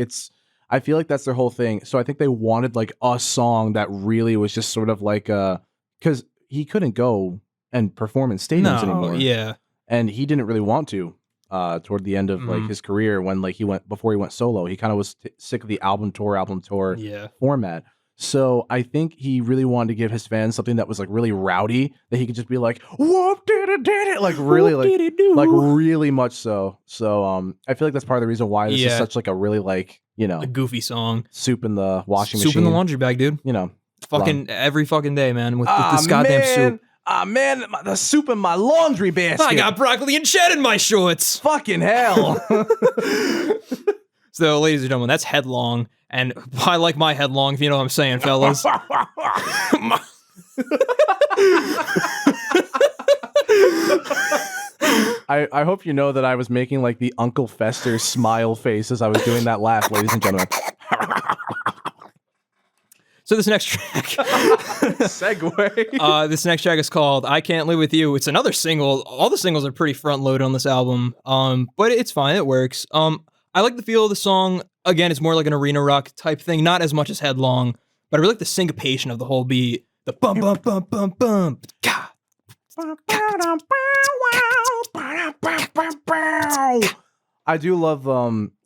I feel like that's their whole thing. So I think they wanted like a song that really was just sort of like because he couldn't go and perform in stadiums anymore. Yeah. And he didn't really want to toward the end of like his career when like before he went solo. He kind of was sick of the album tour format. So I think he really wanted to give his fans something that was like really rowdy that he could just be like, whoop did it, like really like really much so. So I feel like that's part of the reason why this is such like a really like, a goofy song. Soup in the washing machine. Soup in the laundry bag, dude. Fucking every fucking day, man, with this goddamn soup. Man, the soup in my laundry basket. I got broccoli and cheddar in my shorts. Fucking hell. So, ladies and gentlemen, that's Headlong. And I like my Headlong, if you know what I'm saying, fellas. I hope you know that I was making like the Uncle Fester smile face as I was doing that laugh, ladies and gentlemen. So this next track, segue. This next track is called "I Can't Live with You." It's another single. All the singles are pretty front loaded on this album, but it's fine. It works. I like the feel of the song. Again, it's more like an arena rock type thing, not as much as Headlong, but I really like the syncopation of the whole beat. The bum bum bum bum bum. I do love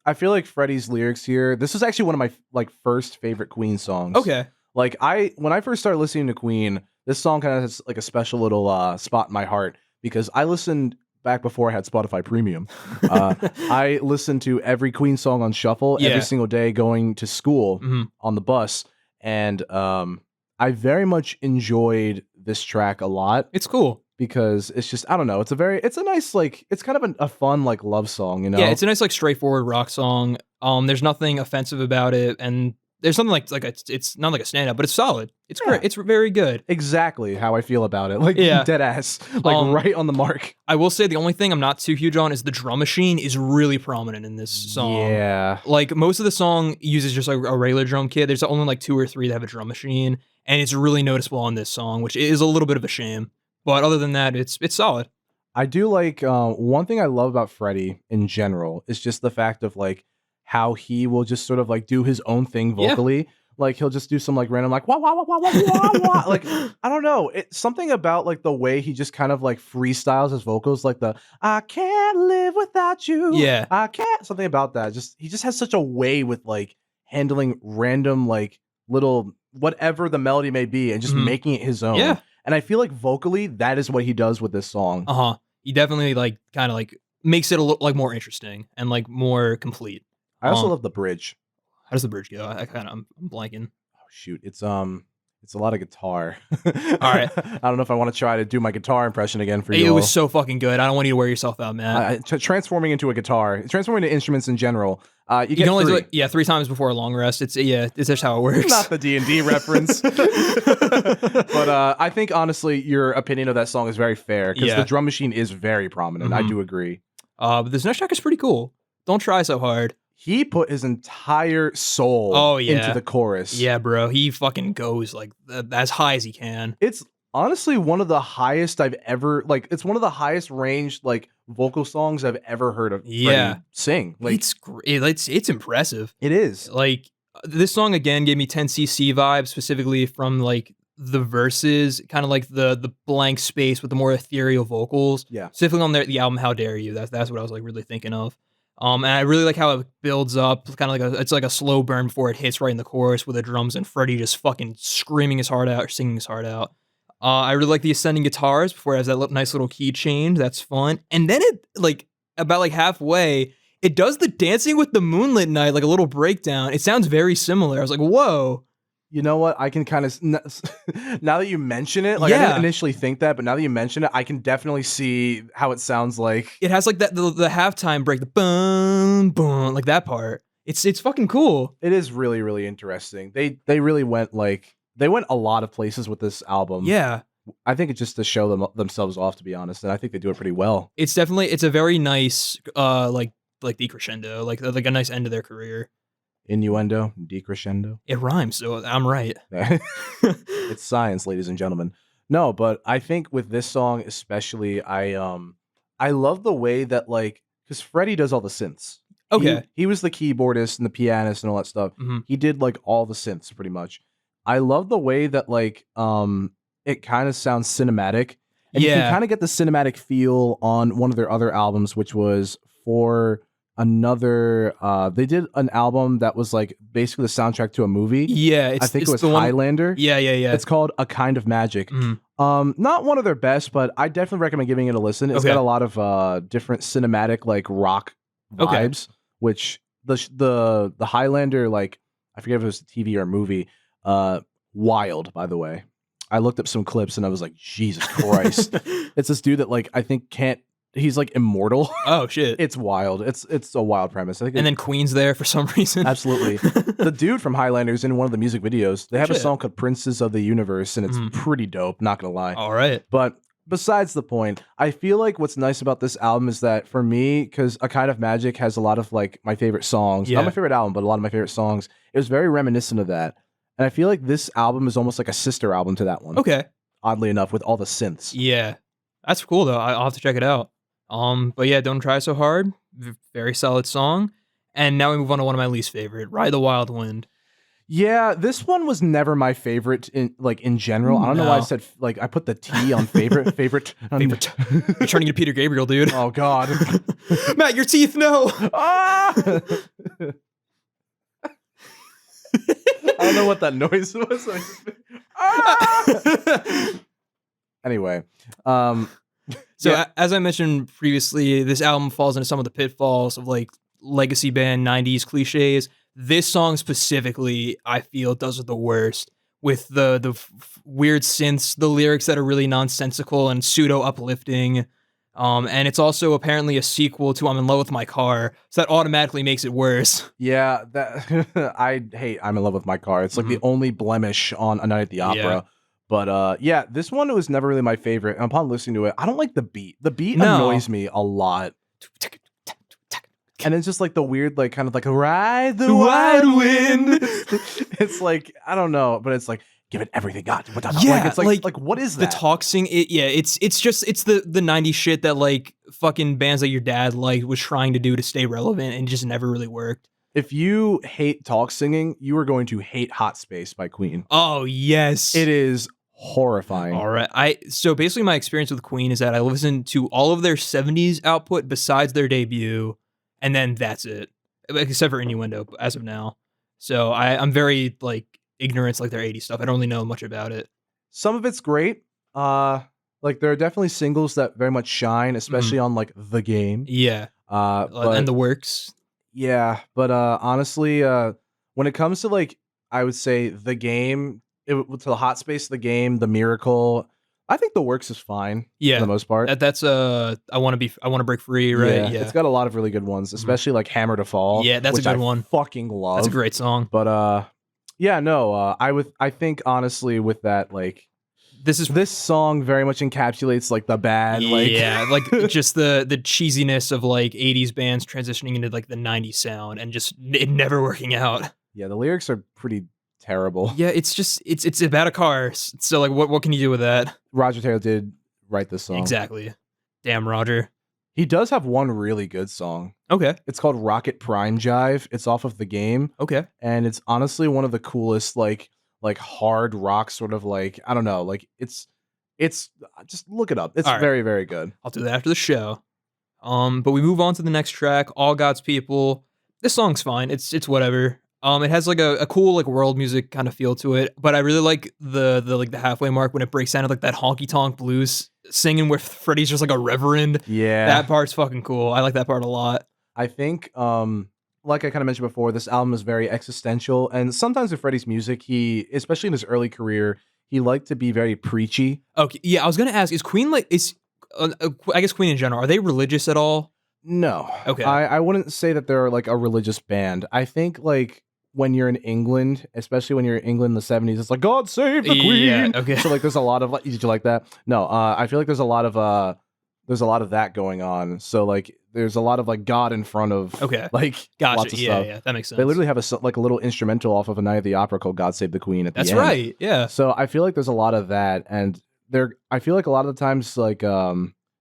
I feel like Freddie's lyrics here. This is actually one of my like first favorite Queen songs. Okay. Like when I first started listening to Queen, this song kind of has like a special little spot in my heart because I listened back before I had Spotify Premium. I listened to every Queen song on shuffle every single day going to school on the bus, and I very much enjoyed this track a lot. It's cool. Because it's just, I don't know, it's a nice, like, it's kind of a fun, like, love song, you know? Yeah, it's a nice, like, straightforward rock song. There's nothing offensive about it, and there's something it's not like a standout, but it's solid. It's Yeah. great. It's very good. Exactly how I feel about it. Like Yeah. dead ass. Like right on the mark. I will say the only thing I'm not too huge on is the drum machine is really prominent in this song. Yeah. Like most of the song uses just like a regular drum kit. There's only like 2 or 3 that have a drum machine, and it's really noticeable on this song, which is a little bit of a shame. But other than that, it's solid. I do like one thing I love about Freddie in general is just the fact of like how he will just sort of like do his own thing vocally. Yeah. Like he'll just do some like random like wah wah wah wah wah wah wah. Like I don't know, it's something about like the way he just kind of like freestyles his vocals, like the I can't live without you. Yeah, I can't. Something about that. Just he just has such a way with like handling random like little whatever the melody may be and just making it his own. Yeah. And I feel like vocally, that is what he does with this song. He definitely like kind of like makes it a look like more interesting and like more complete. I also love the bridge. How does the bridge go? I'm blanking. Oh shoot, it's a lot of guitar. All right, I don't know if I want to try to do my guitar impression again for you. It was so fucking good. I don't want you to wear yourself out, man. Transforming into a guitar, transforming into instruments in general. You can only 3. do it 3 times before a long rest. It's just how it works. Not the D&D reference. But I think honestly, your opinion of that song is very fair because the drum machine is very prominent. I do agree. But this next track is pretty cool. Don't Try So Hard. He put his entire soul into the chorus. Yeah, bro. He fucking goes like as high as he can. It's honestly one of the highest I've ever it's one of the highest ranged like vocal songs I've ever heard of Freddie sing. Like it's great. It's impressive. It is. Like this song again gave me 10cc vibes, specifically from like the verses, kind of like the blank space with the more ethereal vocals. Yeah. Specifically on the album How Dare You. That's what I was like really thinking of. And I really like how it builds up, kind of like it's like a slow burn before it hits right in the chorus with the drums and Freddie just fucking screaming his heart out or singing his heart out. I really like the ascending guitars before it has that nice little key change. That's fun. And then it like about like halfway, it does the dancing with the Moonlit Knight, like a little breakdown. It sounds very similar. I was like, whoa. You know what? I can kind of now that you mention it, like I didn't initially think that, but now that you mention it, I can definitely see how it sounds like. It has like that the halftime break, the boom boom, like that part. It's fucking cool. It is really really interesting. They really went like they went a lot of places with this album. Yeah. I think it's just to show themselves off, to be honest, and I think they do it pretty well. It's a very nice like decrescendo, like a nice end of their career. Innuendo, decrescendo. It rhymes, so I'm right. It's science, ladies and gentlemen. No, but I think with this song especially, I love the way that like because Freddie does all the synths. Okay, he was the keyboardist and the pianist and all that stuff. He did like all the synths pretty much. I love the way that like it kind of sounds cinematic, and you can kind of get the cinematic feel on one of their other albums, which was for another they did an album that was like basically the soundtrack to a movie. I think it was Highlander. Yeah. It's called A Kind of Magic. Not one of their best, but I definitely recommend giving it a listen. It's got a lot of different cinematic like rock vibes, which the Highlander, like I forget if it was a TV or a movie, wild, by the way. I looked up some clips and I was like, Jesus Christ. It's this dude that like I think he's like immortal. Oh shit! It's wild. It's a wild premise. I think then Queen's there for some reason. Absolutely. The dude from Highlander is in one of the music videos. They have a song called "Princes of the Universe," and it's pretty dope. Not gonna lie. All right. But besides the point, I feel like what's nice about this album is that for me, because A Kind of Magic has a lot of like my favorite songs. Not my favorite album, but a lot of my favorite songs. It was very reminiscent of that, and I feel like this album is almost like a sister album to that one. Okay. Oddly enough, with all the synths. Yeah, that's cool though. I'll have to check it out. But yeah, Don't Try So Hard, very solid song. And now we move on to one of my least favorite, Ride the Wild Wind. Yeah, this one was never my favorite in general. I don't know why I said like I put the T on favorite. Favorite. You're turning into Peter Gabriel, dude. Oh God, Matt, your teeth, no. Ah! I don't know what that noise was. Anyway, So as I mentioned previously, this album falls into some of the pitfalls of like legacy band 90s cliches. This song specifically, I feel, does it the worst with the weird synths, the lyrics that are really nonsensical and pseudo uplifting. And it's also apparently a sequel to I'm in Love with My Car, so that automatically makes it worse. Yeah, that I hate I'm in Love with My Car. It's like the only blemish on A Night at the Opera. Yeah. But yeah, this one was never really my favorite. And upon listening to it, I don't like the beat. The beat No. annoys me a lot. And it's just like the weird, like kind of like ride the wide wind. It's like, I don't know, but it's like, give it everything got. Yeah, like, it's like what is that? The talk sing, it's the 90s shit that like fucking bands that your dad like was trying to do to stay relevant and just never really worked. If you hate talk singing, you are going to hate Hot Space by Queen. Oh yes. It is horrifying. All right. So basically my experience with Queen is that I listened to all of their 70s output besides their debut, and then that's it. Except for Innuendo as of now. So I'm very like ignorant to like their 80s stuff. I don't really know much about it. Some of it's great. Like there are definitely singles that very much shine, especially on like The Game. Yeah. And The Works. Yeah, but honestly, when it comes to like, I would say The Game, to the Hot Space, The Game, The Miracle, I think The Works is fine. Yeah, for the most part. That's I want to break free, right? Yeah, it's got a lot of really good ones, especially like Hammer to Fall. Yeah, that's a good one. Fucking love. That's a great song. But yeah, no, I think honestly with that, like, this song very much encapsulates like the bad, like, yeah, like just the cheesiness of like 80s bands transitioning into like the 90s sound and just it never working out. Yeah, the lyrics are pretty terrible. Yeah, it's just it's about a car. So like what can you do with that? Roger Taylor did write this song. Exactly. Damn, Roger. He does have one really good song. Okay. It's called Rocket Prime Jive. It's off of The Game. Okay. And it's honestly one of the coolest like hard rock sort of like, I don't know, like it's just look it up. It's very, very good. I'll do that after the show. But we move on to the next track, All God's People. This song's fine. It's whatever. It has like a cool like world music kind of feel to it, but I really like the like the halfway mark when it breaks down to like that honky tonk blues singing where Freddie's just like a reverend. Yeah, that part's fucking cool. I like that part a lot. I think like I kind of mentioned before, this album is very existential, and sometimes with Freddie's music, he, especially in his early career, he liked to be very preachy. Okay, yeah, I was gonna ask, is Queen like I guess Queen in general, are they religious at all? No. Okay. I wouldn't say that they're like a religious band. I think like when you're in England, especially when you're in England in the 70s, it's like, God save the Queen. Yeah, okay. So like there's a lot of like, did you like that? No, I feel like there's a lot of that going on. So like there's a lot of like God in front of like gotcha. Lots of stuff. Yeah, that makes sense. They literally have a little instrumental off of A Night at the Opera called God Save the Queen at the end. That's right. Yeah. So I feel like there's a lot of that, and I feel like a lot of the times like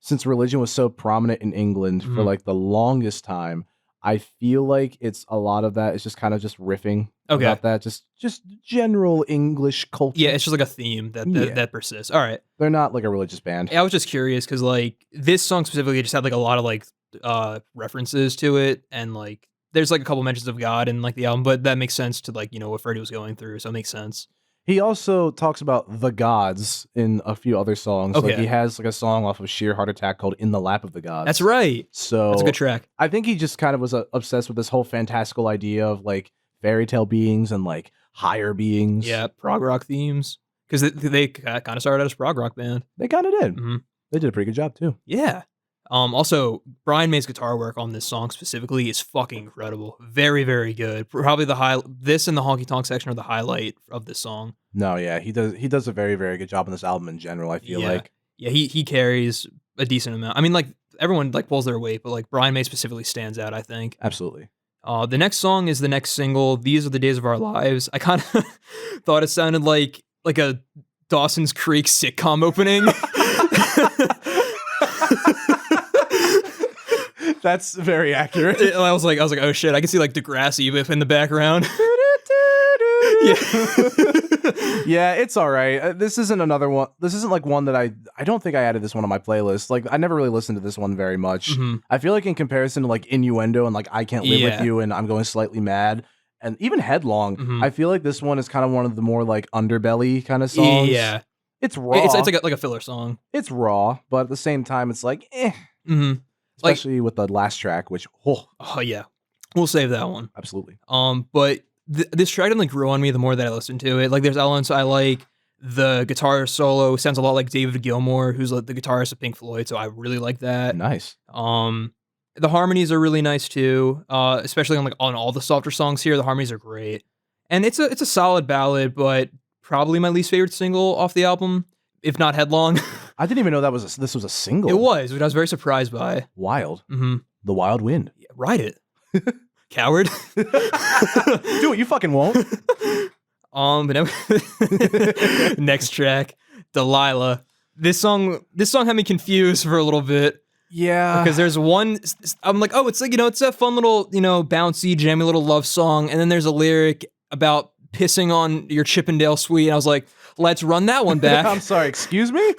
since religion was so prominent in England for like the longest time, I feel like it's a lot of that is just kind of just riffing about that, just general English culture. Yeah, it's just like a theme that persists. All right. They're not like a religious band. Yeah, I was just curious because like this song specifically just had like a lot of like references to it, and like there's like a couple mentions of God in like the album, but that makes sense to like, you know, what Freddie was going through, so it makes sense. He also talks about the gods in a few other songs. Like he has like a song off of Sheer Heart Attack called In the Lap of the Gods. That's right. So that's a good track. I think he just kind of was obsessed with this whole fantastical idea of like fairy tale beings and like higher beings. Yeah, prog rock themes. Because they kind of started as a prog rock band. They kind of did. Mm-hmm. They did a pretty good job too. Yeah. Also, Brian May's guitar work on this song specifically is fucking incredible. Very, very good. Probably this and the honky tonk section are the highlight of this song. No, yeah, he does a very, very good job on this album in general, I feel like. Yeah, he carries a decent amount. I mean, like, everyone like pulls their weight, but like Brian May specifically stands out, I think. Absolutely. The next song is the next single, These Are the Days of Our Lives. I kind of thought it sounded like a Dawson's Creek sitcom opening. That's very accurate. I was like, oh shit, I can see like Degrassi in the background. Yeah, it's all right. This isn't another one. This isn't like one that I don't think I added this one on my playlist. Like I never really listened to this one very much. Mm-hmm. I feel like in comparison to like Innuendo and like I Can't Live With You and I'm Going Slightly Mad and even Headlong, I feel like this one is kind of one of the more like underbelly kind of songs. Yeah. It's raw. It's like a filler song. It's raw, but at the same time it's like Mm-hmm. Especially with the last track, which oh yeah, we'll save that one. Absolutely. But this track definitely grew on me the more that I listened to it. Like there's elements I like. The guitar solo sounds a lot like David Gilmour, who's like the guitarist of Pink Floyd, so I really like that. Nice. The harmonies are really nice too, especially on all the softer songs here. The harmonies are great, and it's a solid ballad, but probably my least favorite single off the album, if not Headlong. I didn't even know this was a single. It was, which I was very surprised by. Wild. Mm-hmm. The Wild Wind. Yeah, ride it, coward. Do it. You fucking won't. But next track, Delilah. This song had me confused for a little bit. Yeah. Because there's one, I'm like, oh, it's like, it's a fun little, bouncy, jammy little love song. And then there's a lyric about pissing on your Chippendale suite. And I was like, let's run that one back. I'm sorry, excuse me?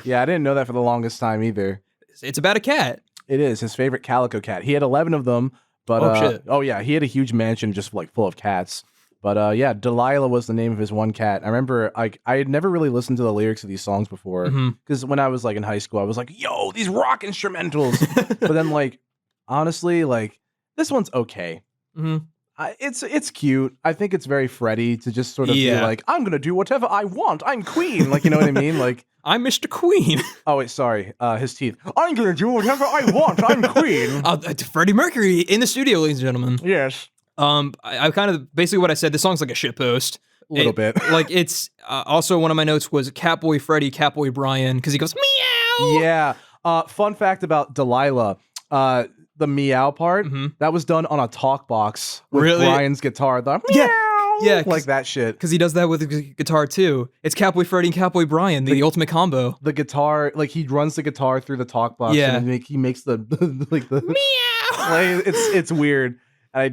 Yeah, I didn't know that for the longest time either. It's about a cat. It is his favorite calico cat. He had 11 of them, but shit. Oh yeah, he had a huge mansion just like full of cats. But yeah, Delilah was the name of his one cat. I remember I had never really listened to the lyrics of these songs before because when I was like in high school, I was like, yo, these rock instrumentals. But then like, honestly, like this one's okay. It's cute. I think it's very Freddie to just sort of be like, I'm going to do whatever I want. I'm Queen. Like, you know what I mean? Like, I'm Mr. Queen. Oh, wait, sorry. His teeth. I'm going to do whatever I want. I'm Queen. Freddie Mercury in the studio, ladies and gentlemen. Yes. I kind of basically what I said. This song's like a shitpost. A little bit. Like it's also one of my notes was Catboy Freddie, Catboy Brian, because he goes meow. Yeah. Fun fact about Delilah. The meow part that was done on a talk box with Brian's guitar. The meow, like that shit. Because he does that with the guitar too. It's Catboy Freddie and Catboy Brian, the ultimate combo. The guitar, like he runs the guitar through the talk box. Yeah, and he makes the like the meow. Like it's weird. I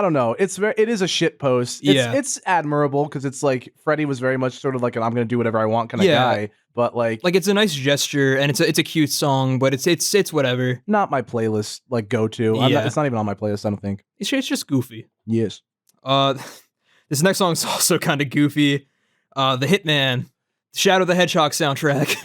don't know. It is a shit post. It's admirable because it's like Freddie was very much sort of like an I'm gonna do whatever I want kind of guy. But like it's a nice gesture and it's a cute song, but it's whatever. Not my playlist like go to. It's not even on my playlist. I don't think. It's just goofy. Yes. This next song is also kind of goofy. The Hitman, Shadow the Hedgehog soundtrack.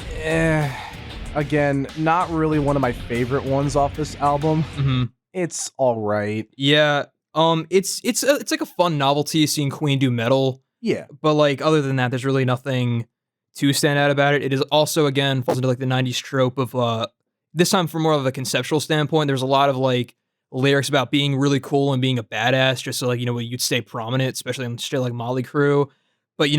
Again, not really one of my favorite ones off this album. It's all right. Yeah. It's like a fun novelty seeing Queen do metal. Yeah. But like other than that, there's really nothing to stand out about it. It is also again falls into like the 90s trope of this time from more of a conceptual standpoint. There's a lot of like lyrics about being really cool and being a badass, just so like you'd stay prominent, especially on shit like Motley Crue. But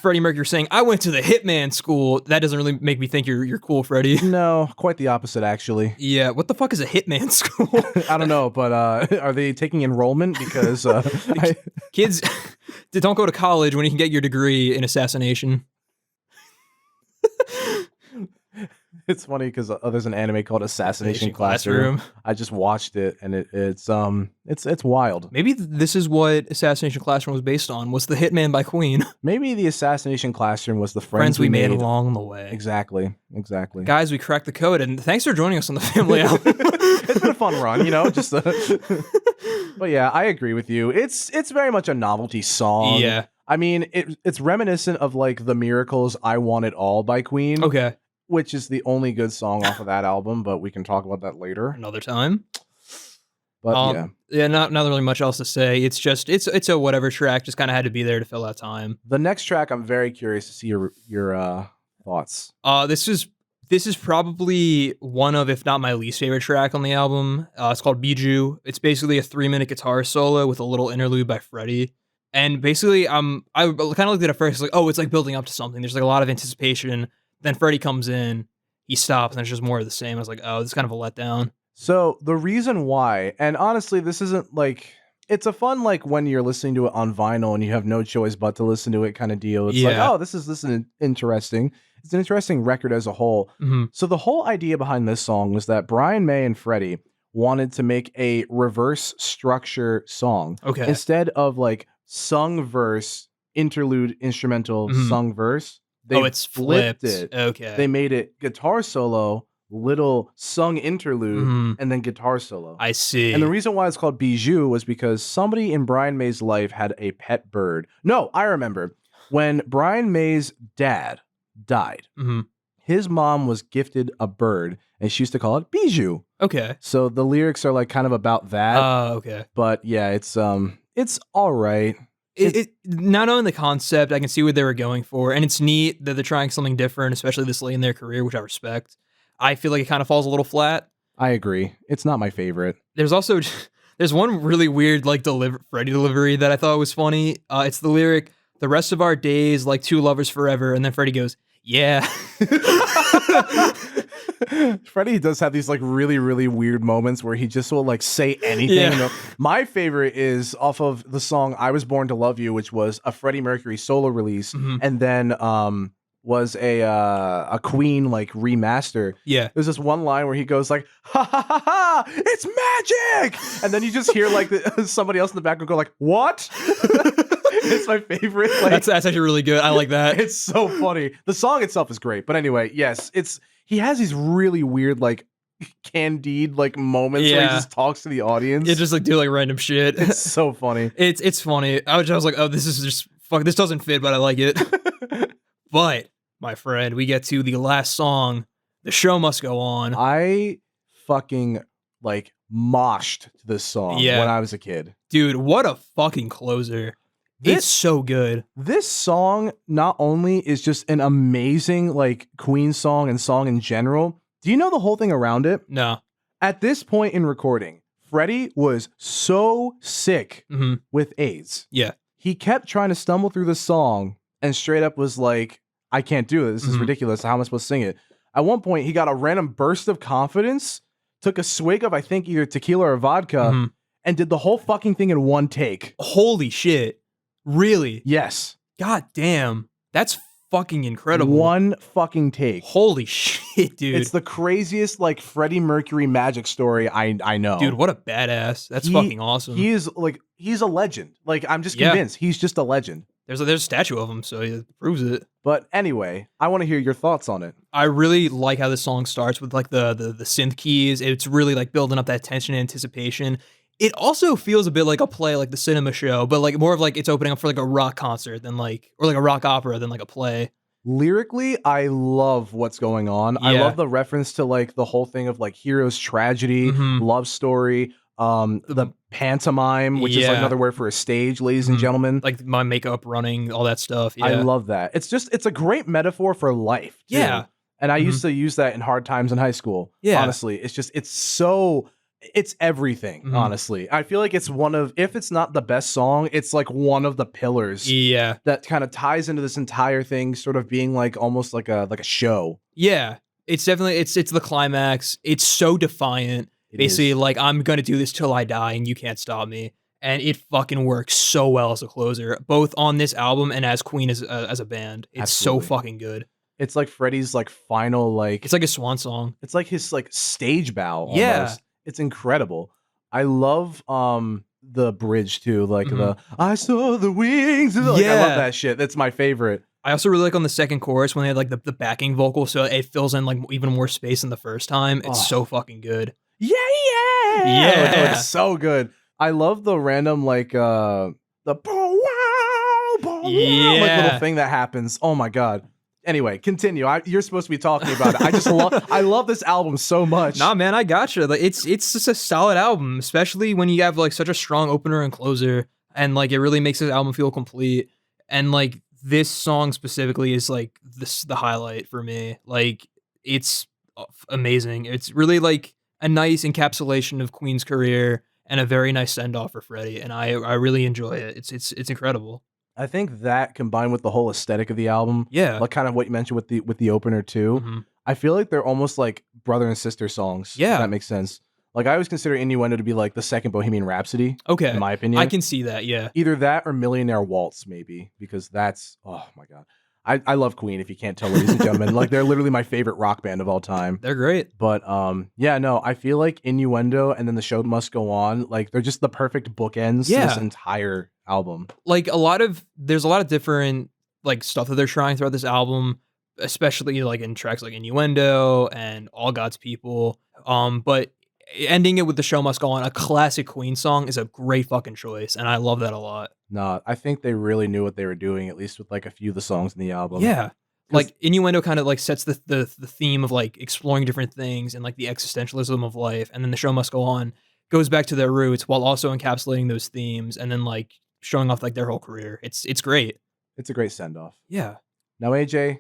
Freddie Mercury saying, "I went to the Hitman school," that doesn't really make me think you're cool, Freddie. No, quite the opposite, actually. Yeah, what the fuck is a Hitman school? I don't know, but are they taking enrollment? Because kids don't go to college when you can get your degree in assassination. It's funny because there's an anime called Assassination Classroom. I just watched it, and it's wild. Maybe this is what Assassination Classroom was based on. Was the Hitman by Queen? Maybe the Assassination Classroom was the friends we made along the way. Exactly. Guys, we cracked the code, and thanks for joining us on the Family Album. It's been a fun run, just. But yeah, I agree with you. It's very much a novelty song. Yeah. I mean, it's reminiscent of like The Miracles' "I Want It All" by Queen. Okay. Which is the only good song off of that album, but we can talk about that later. Another time. But not really much else to say. It's just it's a whatever track. Just kind of had to be there to fill out time. The next track, I'm very curious to see your thoughts. This is probably one of, if not my least favorite track on the album. It's called Bijou. It's basically a 3-minute guitar solo with a little interlude by Freddie. And basically, I kind of looked at it at first, like, oh, it's like building up to something. There's like a lot of anticipation. Then Freddie comes in, he stops, and it's just more of the same. I was like, oh, this is kind of a letdown. So the reason why, and honestly, this isn't like, it's a fun, like when you're listening to it on vinyl and you have no choice but to listen to it kind of deal. It's like, oh, this is interesting. It's an interesting record as a whole. So the whole idea behind this song was that Brian May and Freddie wanted to make a reverse structure song. Okay. Instead of like sung verse, interlude, instrumental, sung verse. It's flipped it. Okay. They made it guitar solo, little sung interlude, and then guitar solo. I see. And the reason why it's called Bijou was because somebody in Brian May's life had a pet bird. No, I remember. When Brian May's dad died, his mom was gifted a bird, and she used to call it Bijou. Okay. So the lyrics are like kind of about that. Okay. But yeah, it's all right. It not knowing the concept, I can see what they were going for, and it's neat that they're trying something different, especially this late in their career, which I respect. I feel like it kind of falls a little flat. I agree. It's not my favorite. There's also there's one really weird like Freddie delivery that I thought was funny. It's the lyric, "The rest of our days like two lovers forever," and then Freddie goes, "Yeah." Freddie does have these like really, really weird moments where he just will like say anything. Yeah. You know? My favorite is off of the song "I Was Born to Love You," which was a Freddie Mercury solo release, and then was a Queen like remaster. Yeah. There's this one line where he goes like, "Ha ha ha ha! It's magic!" And then you just hear like somebody else in the background go like, "What?" It's my favorite. Like, that's actually really good. I like that. It's so funny. The song itself is great, but anyway, yes, he has these really weird like Candide like moments where he just talks to the audience. It just like do like random shit. It's so funny. It's funny. I was like, oh, this is just fuck. This doesn't fit, but I like it. But my friend, we get to the last song. The show must go on. I fucking like moshed to this song when I was a kid. Dude, what a fucking closer. It's so good. This song not only is just an amazing like Queen song and song in general. Do you know the whole thing around it? No. At this point in recording, Freddie was so sick with AIDS. Yeah. He kept trying to stumble through the song and straight up was like, "I can't do it. This is ridiculous. How am I supposed to sing it?" At one point, he got a random burst of confidence, took a swig of, I think, either tequila or vodka, and did the whole fucking thing in one take. Holy shit. Really? Yes. God damn. That's fucking incredible. One fucking take. Holy shit, dude. It's the craziest like Freddie Mercury magic story I know. Dude, what a badass. That's fucking awesome. He's a legend. Like, I'm just convinced he's just a legend. There's a statue of him, so it proves it. But anyway, I want to hear your thoughts on it. I really like how this song starts with like the synth keys. It's really like building up that tension and anticipation. It also feels a bit like a play, like the cinema show, but like more of like it's opening up for like a rock concert than like, or like a rock opera than like a play. Lyrically, I love what's going on. Yeah. I love the reference to like the whole thing of like hero's tragedy, love story, the pantomime, which is like another word for a stage, ladies and gentlemen. Like my makeup running, all that stuff. Yeah. I love that. It's a great metaphor for life. Too. Yeah. And I used to use that in hard times in high school. Yeah. Honestly, it's everything, honestly. I feel like it's if it's not the best song, it's like one of the pillars that kind of ties into this entire thing, sort of being like almost like a show. Yeah. It's definitely, it's the climax. It's so defiant. Basically, like, I'm going to do this till I die and you can't stop me. And it fucking works so well as a closer, both on this album and as Queen as a band. It's so fucking good. It's like Freddie's like final, like... It's like a swan song. It's like his like stage bow almost. Yeah. It's incredible. I love the bridge too, like the "I saw the wings." Like, I love that shit. That's my favorite. I also really like on the second chorus when they had like the backing vocal, so it fills in like even more space than the first time. It's so fucking good. Yeah. It's so good. I love the random like the like little thing that happens. Oh my god. Anyway, continue. You're supposed to be talking about it. I love this album so much. Nah, man, I gotcha. Like, it's just a solid album, especially when you have like such a strong opener and closer, and like it really makes this album feel complete. And like this song specifically is like the highlight for me. Like, it's amazing. It's really like a nice encapsulation of Queen's career and a very nice send off for Freddie. And I really enjoy it. It's incredible. I think that combined with the whole aesthetic of the album, like kind of what you mentioned with the opener too, I feel like they're almost like brother and sister songs. Yeah, if that makes sense. Like I always consider Innuendo to be like the second Bohemian Rhapsody. Okay, in my opinion, I can see that. Yeah, either that or Millionaire Waltz, maybe, because that's oh my god. I love Queen, if you can't tell, ladies and gentlemen. Like, they're literally my favorite rock band of all time. They're great. But, yeah, no, I feel like Innuendo and then The Show Must Go On, like, they're just the perfect bookends to this entire album. Like, there's a lot of different, like, stuff that they're trying throughout this album, especially, like, in tracks like Innuendo and All God's People. But ending it with The Show Must Go On, a classic Queen song, is a great fucking choice, and I love that a lot. No, I think they really knew what they were doing, at least with like a few of the songs in the album. Yeah. Like Innuendo kind of like sets the theme of like exploring different things and like the existentialism of life, and then The Show Must Go On goes back to their roots while also encapsulating those themes, and then like showing off like their whole career. It's great. It's a great send off. Yeah. Now, AJ,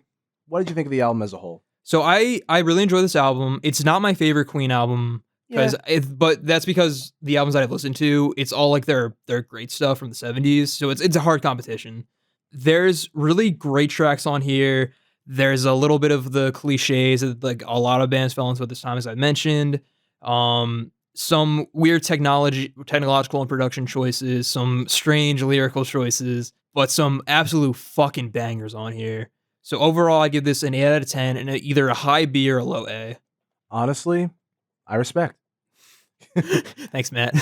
what did you think of the album as a whole? So I really enjoy this album. It's not my favorite Queen album but that's because the albums that I've listened to, it's all like their great stuff from the 70s. So it's a hard competition. There's really great tracks on here. There's a little bit of the cliches that like a lot of bands fell into at this time, as I mentioned. Some weird technological and production choices, some strange lyrical choices, but some absolute fucking bangers on here. So overall, I give this an 8 out of 10 and either a high B or a low A. Honestly, I respect. Thanks, Matt.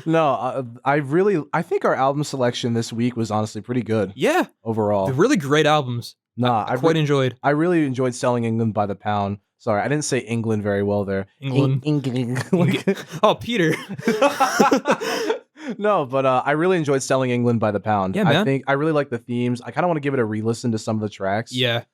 No, I think our album selection this week was honestly pretty good. Yeah. Overall. They're really great albums. Nah, I quite enjoyed. I really enjoyed Selling England by the Pound. Sorry, I didn't say England very well there. England. Oh, Peter. No, but I really enjoyed Selling England by the Pound. Yeah, man. I really like the themes. I kind of want to give it a re-listen to some of the tracks. Yeah.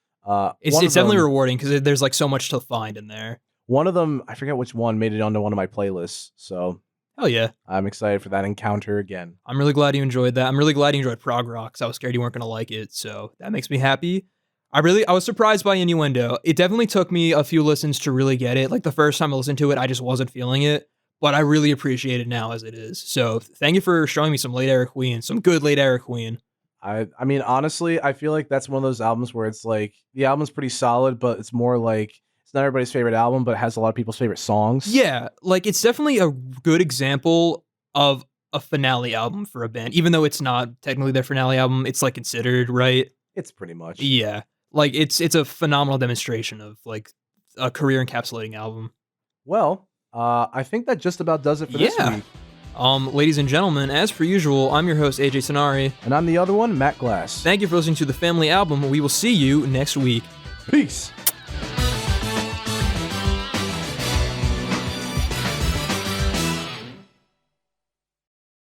It's definitely rewarding because there's like so much to find in there. One of them, I forget which one, made it onto one of my playlists. So, hell yeah. I'm excited for that encounter again. I'm really glad you enjoyed that. I'm really glad you enjoyed prog rock because I was scared you weren't going to like it. So that makes me happy. I was surprised by Innuendo. It definitely took me a few listens to really get it. Like the first time I listened to it, I just wasn't feeling it. But I really appreciate it now as it is. So thank you for showing me some late era Queen, some good late era Queen. I mean, honestly, I feel like that's one of those albums where it's like the album's pretty solid, but it's more like it's not everybody's favorite album, but it has a lot of people's favorite songs. Yeah, like it's definitely a good example of a finale album for a band, even though it's not technically their finale album. It's like considered, right? It's pretty much. Yeah, like it's a phenomenal demonstration of like a career encapsulating album. Well, I think that just about does it for this week. Ladies and gentlemen, as per usual, I'm your host, AJ Sonari. And I'm the other one, Matt Glass. Thank you for listening to The Family Album. We will see you next week. Peace.